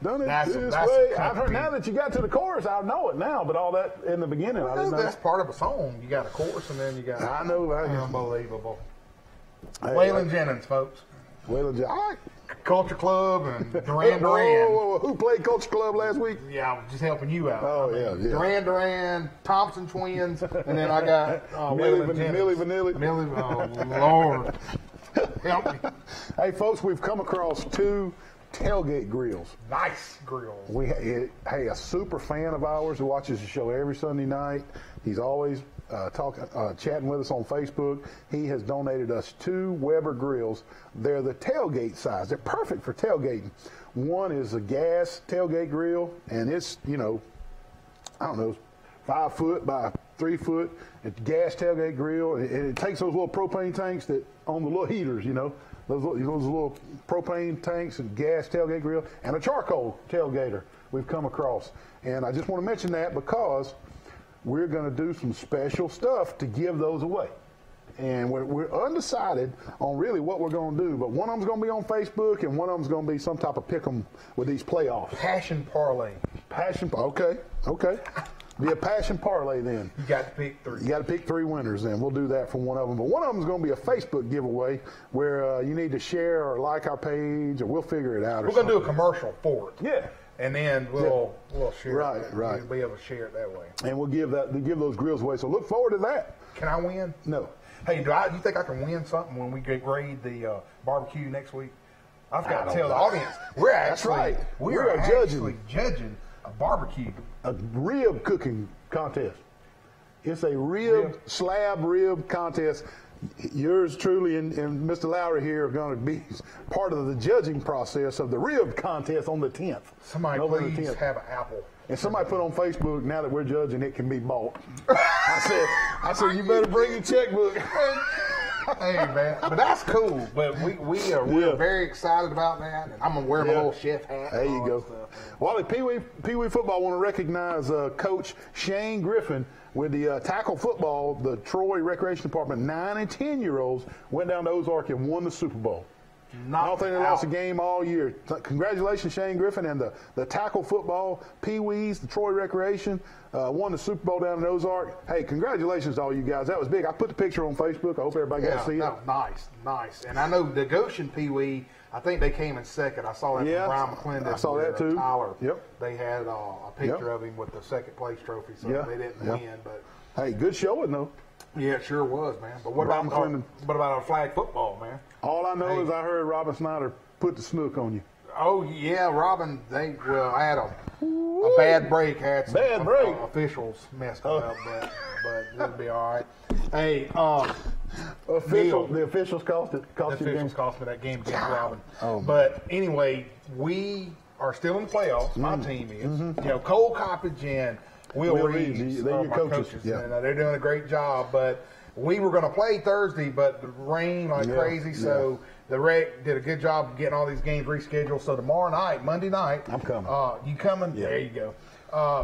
Done it That's this a way. country I've heard now beat. that you got to the chorus, I know it now, but all that in the beginning, I didn't know. That's part of a song. You got a chorus and then you got. I know. Unbelievable. Hey, Waylon Jennings, folks. Waylon Jennings. All right. Culture Club and Duran Whoa, Duran. whoa, whoa. Who played Culture Club last week? Yeah, I was just helping you out. Oh, yeah. Duran Duran, Thompson Twins, and then I got Millie Waylon Jennings. Millie Vanilli. Millie, oh, Lord. Help me. Hey, folks, we've come across 2 tailgate grills. Nice grills. Hey, a super fan of ours who watches the show every Sunday night. He's always chatting with us on Facebook. He has donated us 2 Weber grills. They're the tailgate size. They're perfect for tailgating. One is a gas tailgate grill, and it's, 5 foot by 3 foot. It's gas tailgate grill, and it takes those little propane tanks that on the little heaters, those little propane tanks and gas tailgate grill, and a charcoal tailgater we've come across. And I just want to mention that because we're going to do some special stuff to give those away. And we're undecided on really what we're going to do, but one of them's going to be on Facebook, and one of them's going to be some type of pick 'em with these playoffs. Passion parlay. Okay. Be a passion parlay then. You got to pick 3. You got to pick 3 winners then. We'll do that for one of them. But one of them is going to be a Facebook giveaway where you need to share or like our page, or we'll figure it out. We're going to do a commercial for it. Yeah. And then we'll share Right, it. right. We'll be able to share it that way. And we'll give those grills away. So look forward to that. Can I win? No. Hey, you think I can win something when we grade the barbecue next week? I've got I to don't tell the know. audience That's right. We We are are actually judging a barbecue. A rib cooking contest. It's a slab rib contest. Yours truly and Mr. Lowry here are going to be part of the judging process of the rib contest on the 10th. Somebody November please 10th. have an apple. And somebody put on Facebook, now that we're judging, it can be bought. I said, you better bring your checkbook. Hey, man. But that's cool. But we're very excited about that. And I'm going to wear my little chef hat. There you go. Wally, Pee Wee football, want to recognize Coach Shane Griffin with the tackle football. The Troy Recreation Department 9 and 10-year-olds went down to Ozark and won the Super Bowl. I don't think they lost a game all year. Congratulations, Shane Griffin, and the tackle football, Pee Wees, the Troy Recreation, won the Super Bowl down in Ozark. Hey, congratulations to all you guys. That was big. I put the picture on Facebook. I hope everybody got to see it. Nice. And I know the Goshen Pee Wee, I think they came in second. I saw that from Brian McClendon. I saw that too. Tyler. Yep. They had a picture of him with the second place trophy, so they didn't win. But hey, good showing though. Yeah, it sure was, man. But what about our flag football, man? All I know is I heard Robin Snyder put the snook on you. Oh yeah, Robin. I had a bad break. Had some officials messed up, but it'll be all right. Hey, the officials cost it. The officials cost me that game against Robin. But anyway, we are still in the playoffs. My team is. You know, Cole Coppage and Will Reeves, they're your coaches. Yeah. And they're doing a great job. But we were going to play Thursday, but the rain like crazy. So the Rec did a good job of getting all these games rescheduled. So tomorrow night, Monday night, I'm coming. You coming? Yeah. There you go.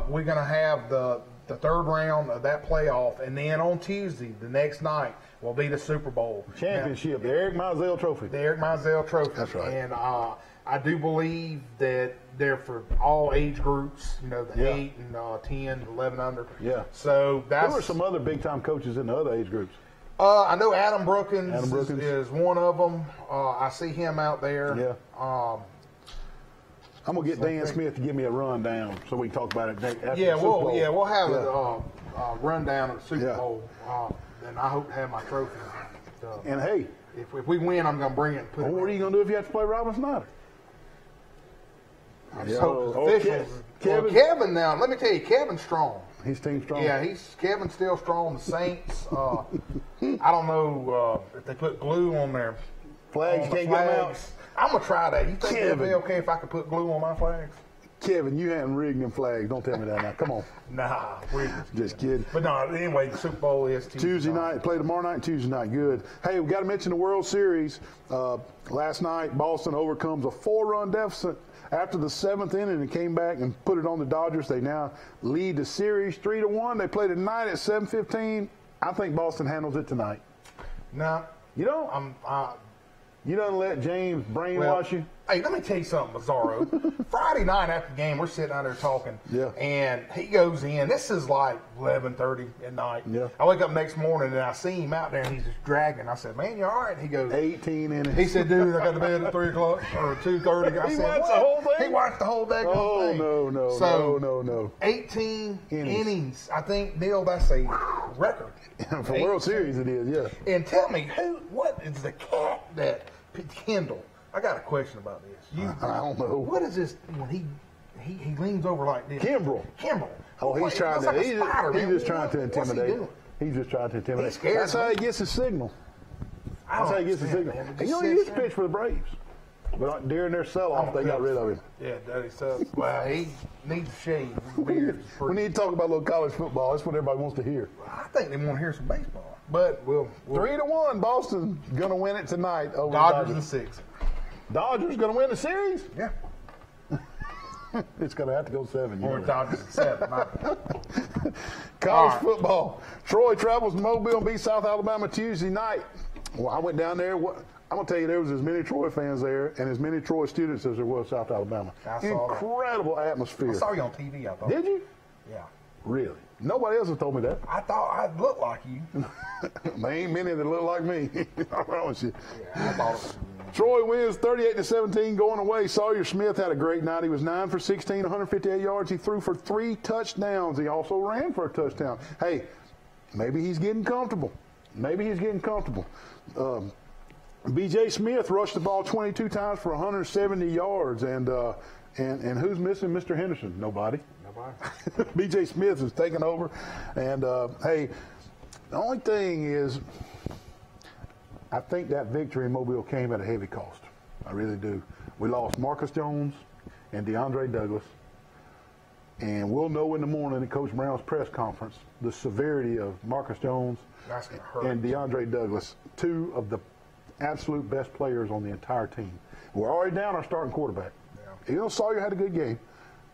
We're going to have the third round of that playoff, and then on Tuesday, the next night, will be the Super Bowl championship, the Eric Mizell Trophy. The Eric Mizell Trophy. That's right. And I do believe that they're for all age groups, you know, the 8 and 10, 11 under. Yeah. So there were some other big-time coaches in the other age groups. I know Adam Brookins, is one of them. I see him out there. Yeah. I'm going to get Dan Smith to give me a rundown so we can talk about it after the Super Bowl. We'll have a rundown of the Super Bowl. And I hope to have my trophy. And hey, if we win, I'm going to bring it and put it. What are you going to do if you have to play Robin Snyder? Kevin now, let me tell you, Kevin's strong. His team's strong. Yeah, Kevin's still strong. The Saints, I don't know if they put glue on their flags. Can't get them out. I'm going to try that. You think it'd be okay if I could put glue on my flags? Kevin, you hadn't rigged them flags. Don't tell me that now. Come on. Nah, just kidding. But no, anyway, the Super Bowl is Tuesday night. Play tomorrow night and Tuesday night. Good. Hey, we got to mention the World Series. Last night, Boston overcomes a 4-run deficit after the 7th inning and came back and put it on the Dodgers. They now lead the series 3-1. They play tonight at 7:15. I think Boston handles it tonight. No, you don't. You don't let James brainwash you? Hey, let me tell you something, Bizarro. Friday night after the game, we're sitting out there talking, Yeah. and he goes in. This is like 11:30 at night. Yeah. I wake up next morning, and I see him out there, and he's just dragging. I said, man, you all right? He goes, 18 innings. He said, dude, I got to bed at 3 o'clock or 2:30. I He said, watched what? the whole thing? He watched the whole thing. No. 18 innings. I think, Neil, that's a record. For World Series, it is, yeah. And tell me, what is the cat that Kendall? I got a question about this. I don't know. What is this when he leans over like this? Kimbrel. Oh, he's trying to. He's just trying to intimidate. He's just trying to intimidate. That's how he gets his signal. That's how he gets his signal. You know, he used to pitch for the Braves. But during their sell-off, they got rid of him. Yeah, Daddy said, well, he needs a shave. Weird. We need to talk about a little college football. That's what everybody wants to hear. I think they want to hear some baseball. But we'll 3-1. Boston's going to win it tonight over Dodgers in 6. Dodgers going to win the series? Yeah. It's going to have to go 7. Or Dodgers in 7. College football. Troy travels to Mobile and beats South Alabama Tuesday night. Well, I went down there. I'm going to tell you, there was as many Troy fans there and as many Troy students as there was South Alabama. Incredible atmosphere. I saw you on TV, I thought. Did you? Yeah. Really? Nobody else has told me that. I thought I looked like you. There ain't many that look like me. I promise you. Yeah, I thought it was. Troy wins 38-17 going away. Sawyer Smith had a great night. He was 9 for 16, 158 yards. He threw for 3 touchdowns. He also ran for a touchdown. Hey, maybe he's getting comfortable. B.J. Smith rushed the ball 22 times for 170 yards. And who's missing Mr. Henderson? Nobody. B.J. Smith is taking over. And, hey, the only thing is, I think that victory in Mobile came at a heavy cost. I really do. We lost Marcus Jones and DeAndre Douglas. And we'll know in the morning at Coach Brown's press conference the severity of Marcus Jones That's gonna hurt. and DeAndre Douglas, two of the absolute best players on the entire team. We're already down our starting quarterback. Yeah. You know, Sawyer had a good game,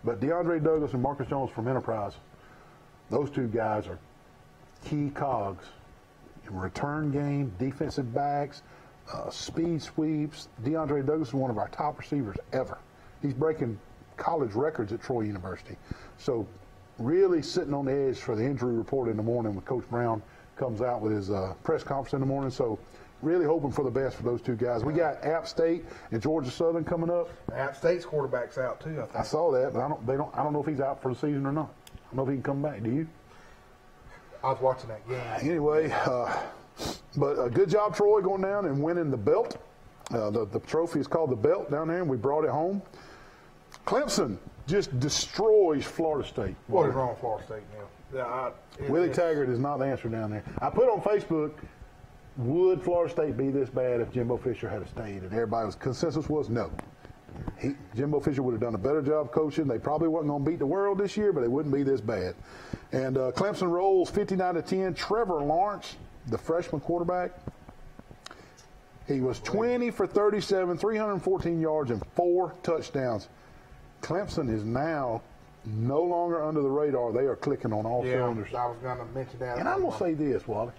but DeAndre Douglas and Marcus Jones from Enterprise, those two guys are key cogs in return game, defensive backs, speed sweeps. DeAndre Douglas is one of our top receivers ever. He's breaking college records at Troy University. So really sitting on the edge for the injury report in the morning when Coach Brown comes out with his press conference in the morning. So really hoping for the best for those two guys. We got App State and Georgia Southern coming up. App State's quarterback's out too, I think. I saw that, but I don't know if he's out for the season or not. I don't know if he can come back. Do you? I was watching that game. Anyway, but a good job, Troy, going down and winning the belt. The trophy is called the belt down there, and we brought it home. Clemson just destroys Florida State. What is wrong with Florida State now? Willie Taggart is not the answer down there. I put on Facebook, would Florida State be this bad if Jimbo Fisher had stayed? And everybody's consensus was no. Jimbo Fisher would have done a better job coaching. They probably wasn't going to beat the world this year, but they wouldn't be this bad. And Clemson rolls 59-10. Trevor Lawrence, the freshman quarterback, he was 20 for 37, 314 yards, and 4 touchdowns. Clemson is now no longer under the radar. They are clicking on all cylinders. I was going to mention that. And I'm going to say this, Wally.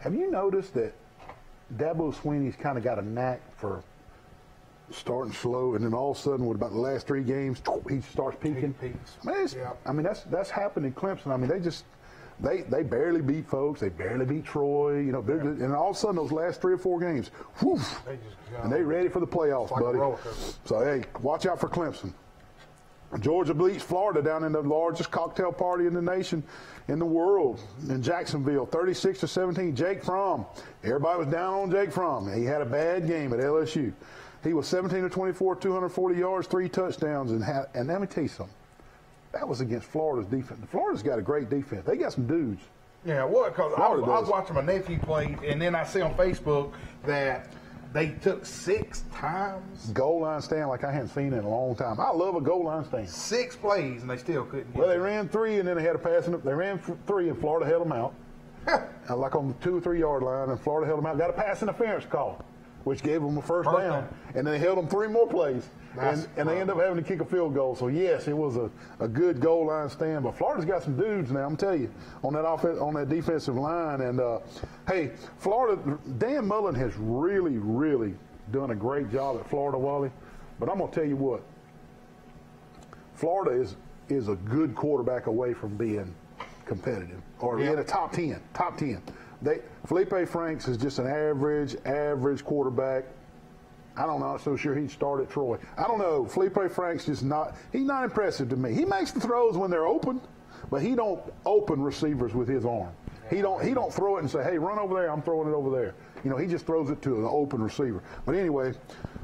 Have you noticed that Dabo Swinney's kind of got a knack for starting slow, and then all of a sudden, with about the last 3 games, he starts peaking? I mean, that's happened in Clemson. I mean, they barely beat folks. They barely beat Troy. You know, and all of a sudden, those last 3 or 4 games, whew, and they ready for the playoffs, buddy. So hey, watch out for Clemson. Georgia beats Florida down in the largest cocktail party in the nation, in the world, in Jacksonville, 36-17. Jake Fromm. Everybody was down on Jake Fromm. He had a bad game at LSU. He was 17-24, 240 yards, 3 touchdowns, and let me tell you something. That was against Florida's defense. Florida's got a great defense. They got some dudes. Yeah, what? Because I was watching my nephew play, and then I see on Facebook that they took 6 times. Goal line stand like I hadn't seen in a long time. I love a goal line stand. 6 plays, and they still couldn't get Well, they ran 3, and then they had a passing. They ran 3, and Florida held them out. Like on the 2 or 3 yard line, and Florida held them out. Got a pass interference call, which gave them a first down. And then they held them 3 more plays. And they ended up having to kick a field goal. So, yes, it was a good goal line stand. But Florida's got some dudes now, I'm telling you, on that defensive line. And, hey, Florida, Dan Mullen has really, really done a great job at Florida, Wally. But I'm going to tell you what. Florida is a good quarterback away from being competitive or in a top 10. Top 10. Felipe Franks is just an average quarterback. I'm not so sure he'd start at Troy. I don't know. Felipe Franks he's not impressive to me. He makes the throws when they're open, but he don't open receivers with his arm. He don't throw it and say, hey, run over there, I'm throwing it over there. You know, he just throws it to an open receiver. But anyway,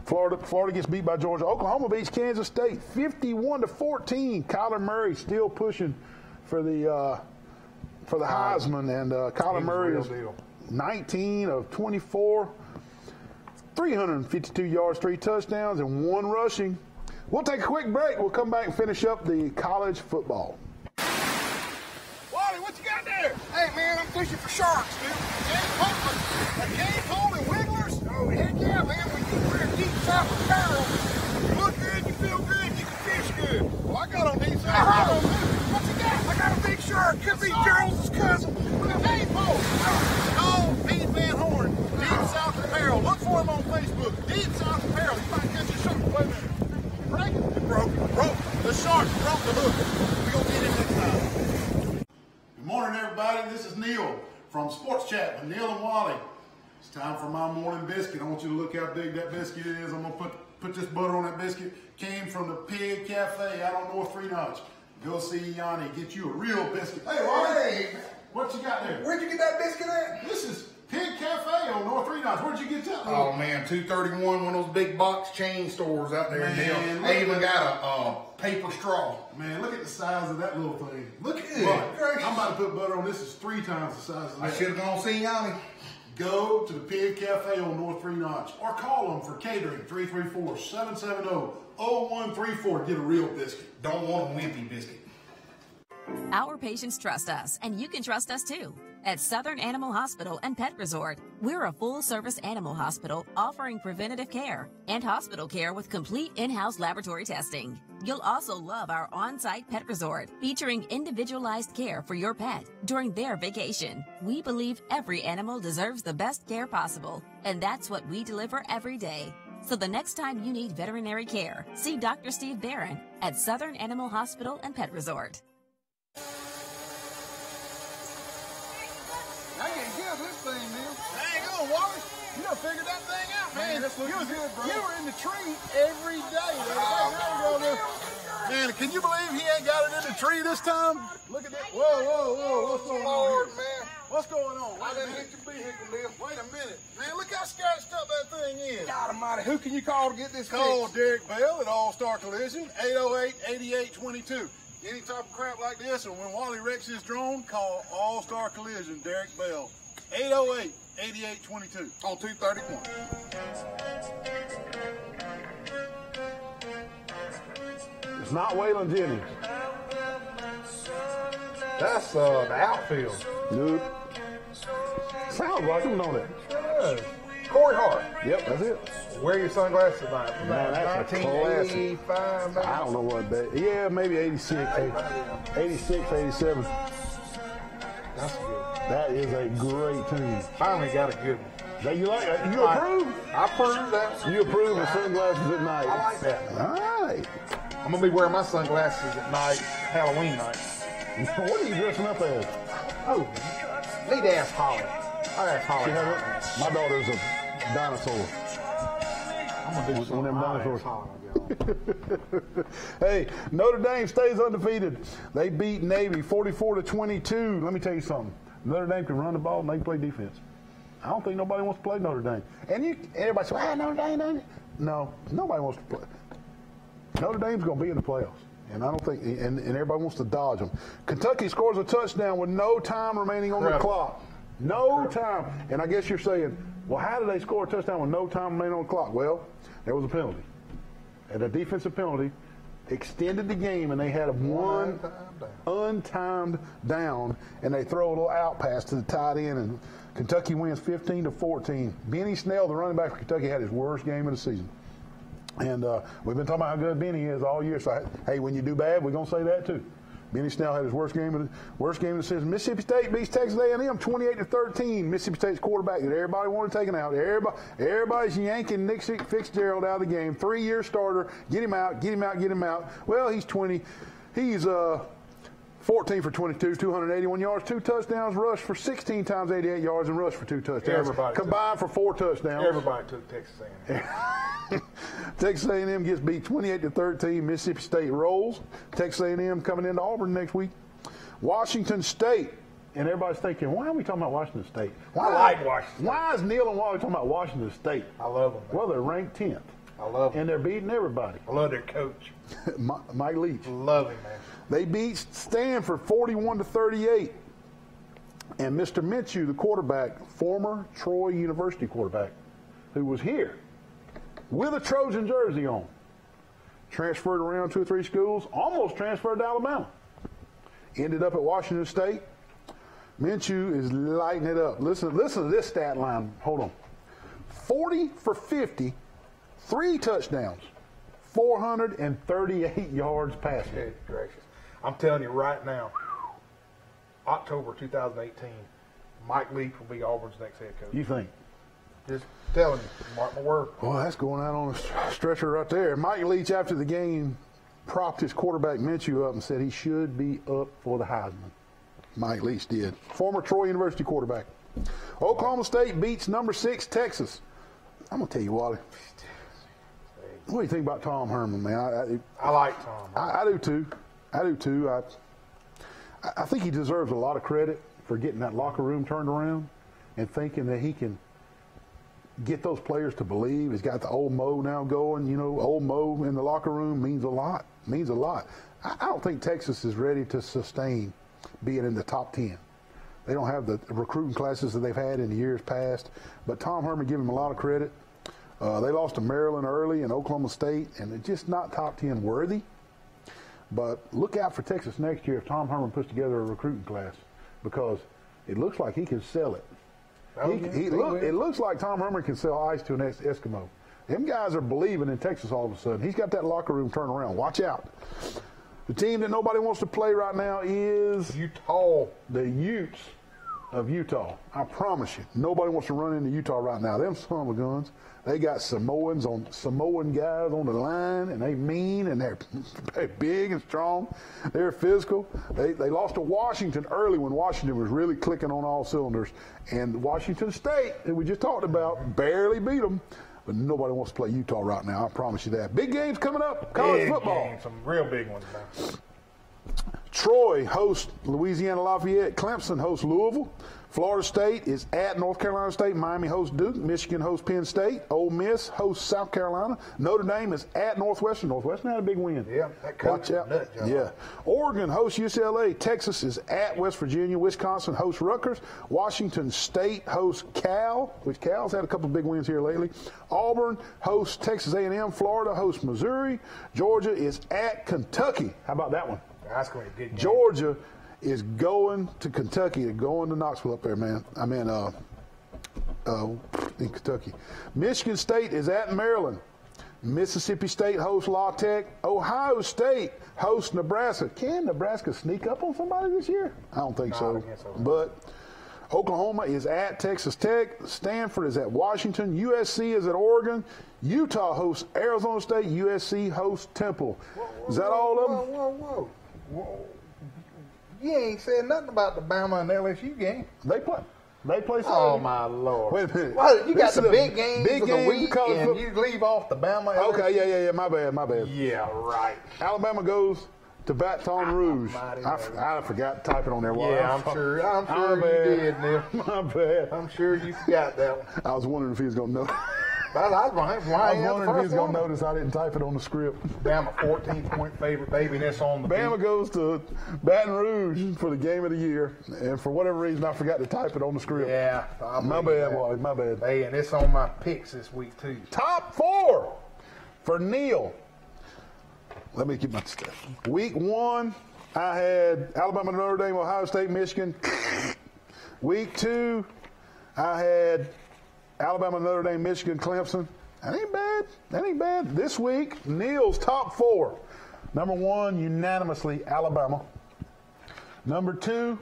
Florida gets beat by Georgia. Oklahoma beats Kansas State 51-14. Kyler Murray still pushing for the Heisman, and Kyler Murray is 19 of 24. 352 yards, 3 touchdowns, and 1 rushing. We'll take a quick break. We'll come back and finish up the college football. Wally, what you got there? Hey, man, I'm fishing for sharks, dude. A game pole and wigglers? Oh, heck yeah, man. When you wear deep south apparel, you look good, you feel good, you can fish good. Well, I got on these. What you got? I got a big shark. Could be Charles's cousin with a game pole. Oh, Pete Van Horn, Deep South Apparel. Look for him on Facebook. Deep South Apparel. You might catch a shark. Wait a minute. Break it. It broke. The shark broke the hook. We're going to get him next time. Good morning, everybody. This is Neil from Sports Chat with Neil and Wally. It's time for my morning biscuit. I want you to look how big that biscuit is. I'm going to put this butter on that biscuit. Came from the Pig Cafe out on North 3 Notch. Go see Yanni. Get you a real biscuit. Hey, Wally. Hey. What you got there? Where'd you get that biscuit at? This is Pig Cafe on North 3 Notch. Where'd you get that? Oh, man, 231, one of those big box chain stores out there. Man, they even got a paper straw. Man, look at the size of that little thing. Look at it. I'm about to put butter on this. It's 3 times the size of that. I should have gone see Yanni. Go to the Pig Cafe on North 3 Notch or call them for catering, 334-770-0134. Get a real biscuit. Don't want a wimpy biscuit. Our patients trust us, and you can trust us too. At Southern Animal Hospital and Pet Resort, we're a full-service animal hospital offering preventative care and hospital care with complete in-house laboratory testing. You'll also love our on-site pet resort, featuring individualized care for your pet during their vacation. We believe every animal deserves the best care possible, and that's what we deliver every day. So the next time you need veterinary care, see Dr. Steve Barron at Southern Animal Hospital and Pet Resort. I can't get this thing, man. Hang on, Wally. You done figured that thing out, man. That's looking good, bro. You were in the tree every day. Man, can you believe he ain't got it in the tree this time? Look at that. Whoa. What's going on, man? What's going on? I didn't hit your vehicle, Bill. Wait a minute. Man, look how scratched up that thing is. God almighty. Who can you call to get this Call fixed? Derek Bell at All-Star Collision, 808-8822. Any type of crap like this, or when Wally wrecks his drone, call All-Star Collision, Derek Bell, 808-8822 on 231. It's not Waylon Jennings. That's the outfield. Nope. Sounds like him, don't it? Corey Hart. Yep, that's it. Wear your sunglasses tonight. Man, that's a classic. 1985, maybe. I don't know what that. Yeah, maybe 86, 86, 87. That's good. That is a great tune. Finally got a good one. That you like? You approve? I approve that. You approve of sunglasses at night? I like that. All right. I'm going to be wearing my sunglasses at night, Halloween night. What are you dressing up as? Oh, need to ask Holly. I asked Holly. My daughter's a dinosaur. I'm going to do One of them dinosaurs. Holly. Hey, Notre Dame stays undefeated. They beat Navy 44-22. Let me tell you something. Notre Dame can run the ball and they can play defense. I don't think nobody wants to play Notre Dame. And everybody says, Notre Dame. No, nobody wants to play. Notre Dame's going to be in the playoffs. And I don't think, and everybody wants to dodge them. Kentucky scores a touchdown with no time remaining on the clock. No time. And I guess you're saying, well, how did they score a touchdown with no time remaining on the clock? Well, there was a penalty. And a defensive penalty extended the game, and they had one untimed down, and they throw a little out pass to the tight end, and Kentucky wins 15-14. Benny Snell, the running back for Kentucky, had his worst game of the season. And we've been talking about how good Benny is all year. So, hey, when you do bad, we're going to say that too. Benny Snell had his worst game of the season. Mississippi State beats Texas A&M 28-13. Mississippi State's quarterback that everybody wanted taken out. Everybody's yanking Nick Fitzgerald out of the game. 3-year starter. Get him out. Well, he's 20. He's 14 for 22, 281 yards, 2 touchdowns, rushed for 16 times 88 yards, and rushed for 2 touchdowns. Combined for 4 touchdowns. Everybody took Texas A&M. Texas A&M gets beat 28-13. Mississippi State rolls. Texas A&M coming into Auburn next week. Washington State. And everybody's thinking, why are we talking about Washington State? I like Washington. Why is Neil and Wally talking about Washington State? I love them. Well, they're ranked 10th. I love them. And they're beating everybody. I love their coach. Mike Leach. Love him, man. They beat Stanford 41-38. And Mr. Minshew, the quarterback, former Troy University quarterback, who was here with a Trojan jersey on, transferred around 2 or 3 schools, almost transferred to Alabama. Ended up at Washington State. Minshew is lighting it up. Listen to this stat line. Hold on. 40 for 50, 3 touchdowns, 438 yards passing. Good gracious. I'm telling you right now, October 2018, Mike Leach will be Auburn's next head coach. You think? Just telling you, mark my word. Well, that's going out on a stretcher right there. Mike Leach, after the game, propped his quarterback Minshew up and said he should be up for the Heisman. Mike Leach did. Former Troy University quarterback. Oklahoma State beats number 6 Texas. I'm going to tell you, Wally. What do you think about Tom Herman, man? I like Tom. I do too. I think he deserves a lot of credit for getting that locker room turned around and thinking that he can get those players to believe. He's got the old Mo now going. You know, old Mo in the locker room means a lot. Means a lot. I don't think Texas is ready to sustain being in the top 10. They don't have the recruiting classes that they've had in the years past. But Tom Herman, give him a lot of credit. They lost to Maryland early and Oklahoma State, and they're just not top 10 worthy. But look out for Texas next year if Tom Herman puts together a recruiting class, because it looks like he can sell it. It looks like Tom Herman can sell ice to an Eskimo. Them guys are believing in Texas all of a sudden. He's got that locker room turned around. Watch out. The team that nobody wants to play right now is Utah. The Utes of Utah. I promise you, nobody wants to run into Utah right now. Them son of guns. They got Samoan guys on the line, and they mean, and they're big and strong. They're physical. They lost to Washington early when Washington was really clicking on all cylinders. And Washington State, that we just talked about, barely beat them. But nobody wants to play Utah right now. I promise you that. Big games coming up. College football. Games, some real big ones now. Troy hosts Louisiana Lafayette. Clemson hosts Louisville. Florida State is at North Carolina State. Miami hosts Duke. Michigan hosts Penn State. Ole Miss hosts South Carolina. Notre Dame is at Northwestern. Northwestern had a big win. Yeah, that coach watch out. Yeah. Oregon hosts UCLA. Texas is at West Virginia. Wisconsin hosts Rutgers. Washington State hosts Cal, which Cal's had a couple of big wins here lately. Auburn hosts Texas A&M. Florida hosts Missouri. Georgia is at Kentucky. How about that one? That's going to be a good game. Georgia is going to Kentucky. They're going to Knoxville up there, man. I mean, in Kentucky. Michigan State is at Maryland. Mississippi State hosts La Tech. Ohio State hosts Nebraska. Can Nebraska sneak up on somebody this year? I don't think so. But Oklahoma is at Texas Tech. Stanford is at Washington. USC is at Oregon. Utah hosts Arizona State. USC hosts Temple. Is that all of them? Whoa. You ain't said nothing about the Bama and LSU game. They play. They play. Oh, my Lord. Wait a minute. Well, you got the big games big of the week, and you you leave off the Bama. Okay, yeah. My bad. Yeah, right. Alabama goes to Baton Rouge. I forgot to type it on there. Yeah, I'm sure you did, Neil. My bad. I'm sure you forgot that one. I was wondering if he was going to know. I was wondering if he was going to notice I didn't type it on the script. Bama 14-point favorite, baby, and it's on the Bama beat. goes to Baton Rouge for the game of the year, and for whatever reason, I forgot to type it on the script. Yeah. My bad, Wally. My bad. Hey, and it's on my picks this week, too. Top 4 for Neil. Let me get my stuff. Week 1, I had Alabama, Notre Dame, Ohio State, Michigan. Week 2, I had Alabama, Notre Dame, Michigan, Clemson. That ain't bad. This week, Neil's top 4. Number 1, unanimously, Alabama. Number 2,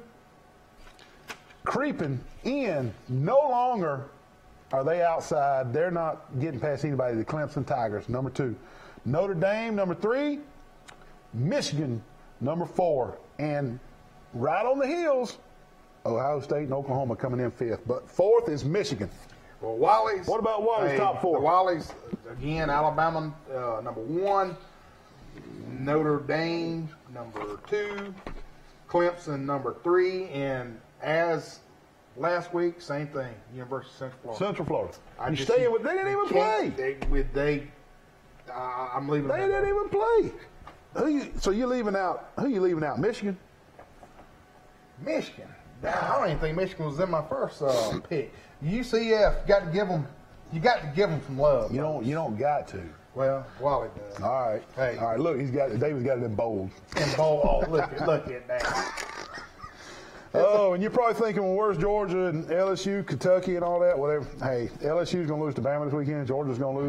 creeping in. No longer are they outside. They're not getting past anybody. The Clemson Tigers, number 2. Notre Dame, number 3. Michigan, number 4. And right on the heels, Ohio State and Oklahoma coming in 5th. But 4th is Michigan. Well, Wally's. What about Wally's top 4? The Wally's, again, Alabama, number 1. Notre Dame, number 2. Clemson, number 3. And as last week, same thing, University of Central Florida. Central Florida. Staying with, they didn't even play. I'm leaving them. They didn't even play. So you're leaving out, who you leaving out? Michigan? Michigan. I don't even think Michigan was in my first pick. UCF, you got to give them some love. You don't got to. Well, Wally does. All right. Hey. All right, look, David's got it in bold. Oh, look at that. Oh, and you're probably thinking, well, where's Georgia and LSU, Kentucky, and all that? Whatever. Hey, LSU's going to lose to Bama this weekend. Georgia's going to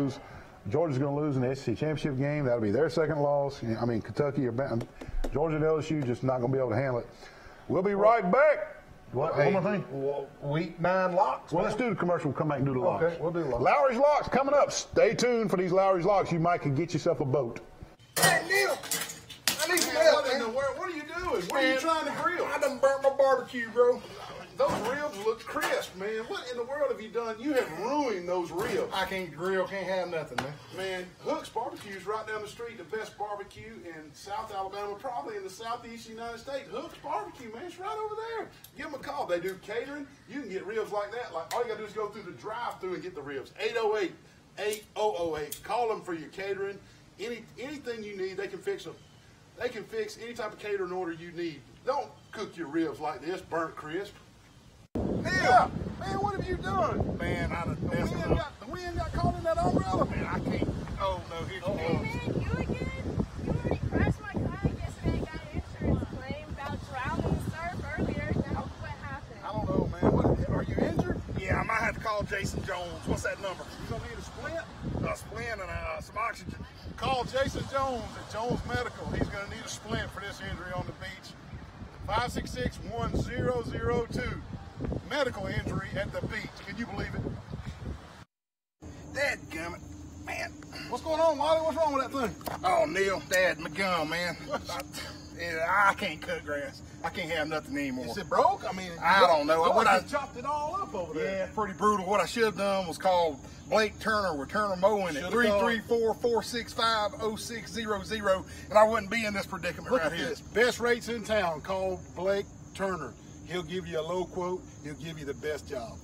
lose in the SEC championship game. That'll be their second loss. I mean, Kentucky or Bama. Georgia and LSU just not going to be able to handle it. We'll be right back. What? One more thing? Week 9 locks. Well, let's do the commercial. We'll come back and do the locks. Okay, we'll do locks. Lowry's Locks coming up. Stay tuned for these Lowry's Locks. You might could get yourself a boat. Hey, Neil. I need some help, man. What are you doing? What are you trying to grill? I done burnt my barbecue, bro. Those ribs look crisp, man. What in the world have you done? You have ruined those ribs. I can't grill, can't have nothing, man. Man, Hook's Barbecue's right down the street, the best barbecue in South Alabama, probably in the southeast United States. Hook's Barbecue, man, it's right over there. Give them a call. They do catering. You can get ribs like that. Like all you gotta do is go through the drive-through and get the ribs. 808-8008. Call them for your catering. Anything you need, they can fix them. They can fix any type of catering order you need. Don't cook your ribs like this, burnt crisp. Neil, man, what have you done? Man, I done messed up. The wind got caught in that umbrella. Man, I can't. Oh, no, here Hey, man, you again? You already crashed my car yesterday. might have to call Jason Jones. What's that number? You gonna need a splint? A splint and some oxygen. Call Jason Jones at Jones Medical. He's gonna need a splint for this injury on the beach. 566-1002. Medical injury at the beach. Can you believe it? Dadgummit. Man. What's going on, Wally? What's wrong with that thing? Oh, Neil, Dad, my gum, man. I can't cut grass. I can't have nothing anymore. Is it broke? I mean, I don't know. What I chopped it all up over there. Yeah, pretty brutal. What I should have done was called Blake Turner with Turner Mowing at 334-465-0600, and I wouldn't be in this predicament Look right at here. this. Best rates in town. Call Blake Turner. He'll give you a low quote. He'll give you the best job.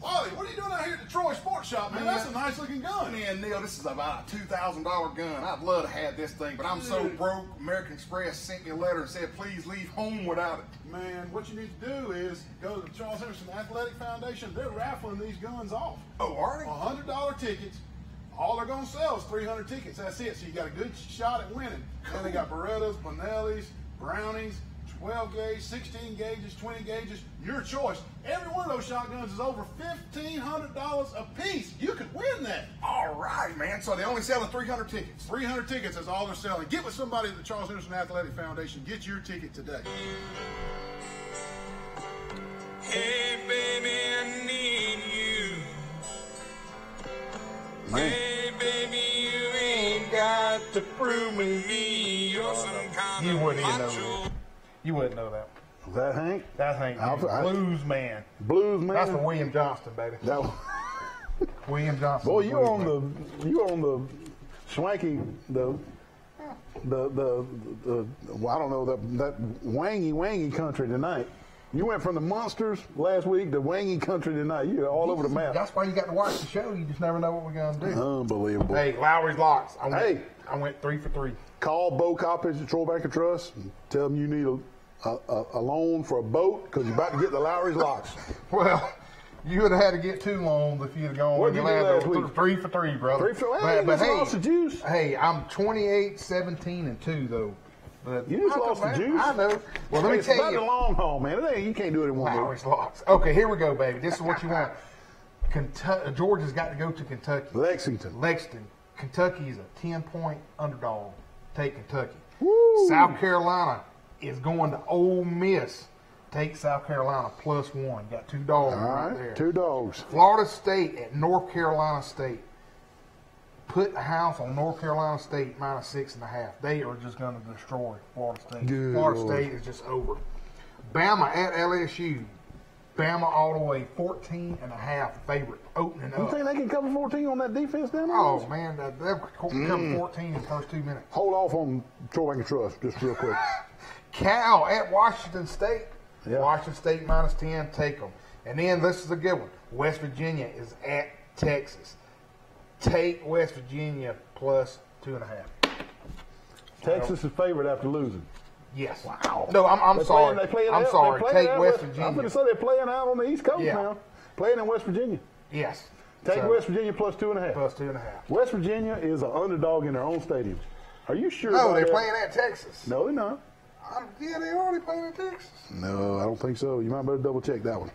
Wally, what are you doing out here at the Troy Sports Shop, man? That's a nice looking gun. Man, Neil, this is about a $2,000 gun. I'd love to have this thing, but I'm so broke. American Express sent me a letter and said, please leave home without it. Man, what you need to do is go to the Charles Henderson Athletic Foundation. They're raffling these guns off. Oh, are they? $100 tickets. All they're going to sell is 300 tickets. That's it. So you got a good shot at winning. And they got Berettas, Bonellis, Brownies, 12 gauge, 16 gauges, 20 gauges, your choice. Every one of those shotguns is over $1,500 a piece. You could win that. All right, man. So they only selling 300 tickets. 300 tickets is all they're selling. Get with somebody at the Charles Henderson Athletic Foundation. Get your ticket today. Hey, baby, I need you. Man. Hey, baby, you ain't got to prove me you're some kind You of wouldn't even know macho. that. You wouldn't know that. Is that Hank? That's Hank. Blues man. Blues man. That's the William Johnston, baby. That William Johnston. boy, you on the swanky the I don't know that wangy country tonight. You went from the Monsters last week to wangy country tonight. You're all over the map. That's why you got to watch the show. You just never know what we're gonna do. Unbelievable. Hey, Lowry's Locks. I went 3 for 3. Call Bo Coppage at Troy Bank of Trust and tell them you need a loan for a boat because you're about to get the Lowry's Locks. Well, you would have had to get 2 loans if you'd have gone. What did you do last week? 3 for 3, brother. 3 for 3. Hey, but hey, lost the juice. Hey, I'm 28, 17, and 2 though. But You just lost the juice. I know. Well, let me It's tell about you. the long haul, man. You can't do it in one week. Lowry's Locks. Okay, here we go, baby. This is what you want. Georgia's got to go to Kentucky. Lexington. Kentucky is a 10-point underdog. Take Kentucky. Woo. South Carolina is going to Ole Miss. Take South Carolina +1. Got 2 dogs All right right, there. 2 dogs. Florida State at North Carolina State. Put the house on North Carolina State -6.5. They are just going to destroy Florida State. Good Florida Lord. State is just over. Bama at LSU. Bama all the way 14.5 favorite opening You up. think they can cover 14 on that defense down there? Oh man, they'll come 14 in the first 2 minutes. Hold off on Troy Bank of Trust just real quick. Cal at Washington State. Yeah. Washington State -10. Take them. And then this is a good one. West Virginia is at Texas. Take West Virginia +2.5. Texas is favored after losing. Yes. Wow. No, I'm They're sorry. playing I'm out- sorry. they're playing Take out West I'm Virginia. going to say they're playing out on the East Coast Yeah. now. Playing in West Virginia. Yes. Take So, West Virginia +2.5. +2.5. West Virginia is an underdog in their own stadium. Are you sure? No, about they're that? playing at Texas. No, they're not. Yeah, they already playing at Texas. No, I don't think so. You might better double check that one.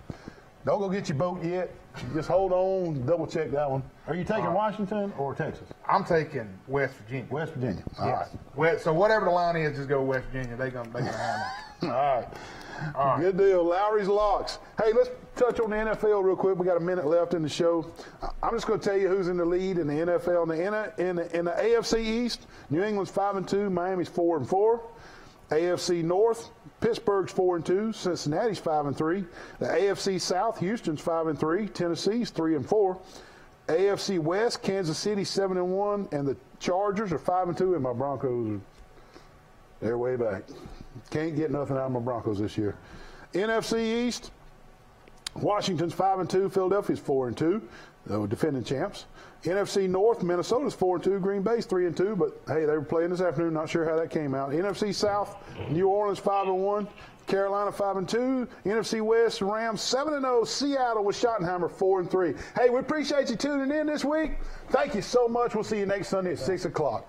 Don't go get your boat yet. Just hold on, double check that one. Are you taking Washington or Texas? I'm taking West Virginia. West Virginia. All Yes. So whatever the line is, just go West Virginia. They're gonna have it. right. All right. Good deal. Lowry's Locks. Hey, let's touch on the NFL real quick. We got a minute left in the show. I'm just going to tell you who's in the lead in the NFL. In the AFC East, New England's 5-2, Miami's 4-4. AFC North, Pittsburgh's 4-2, Cincinnati's 5-3. The AFC South, Houston's 5-3, Tennessee's 3-4. AFC West, Kansas City 7-1, and the Chargers are 5-2, and my Broncos they're way back. Can't get nothing out of my Broncos this year. NFC East, Washington's 5-2, Philadelphia's 4-2, the defending champs. NFC North, Minnesota's 4-2, Green Bay's 3-2, but hey, they were playing this afternoon. Not sure how that came out. NFC South, New Orleans 5-1, Carolina 5-2, NFC West, Rams 7-0, Seattle with Schottenheimer 4-3. Hey, we appreciate you tuning in this week. Thank you so much. We'll see you next Sunday at 6 o'clock.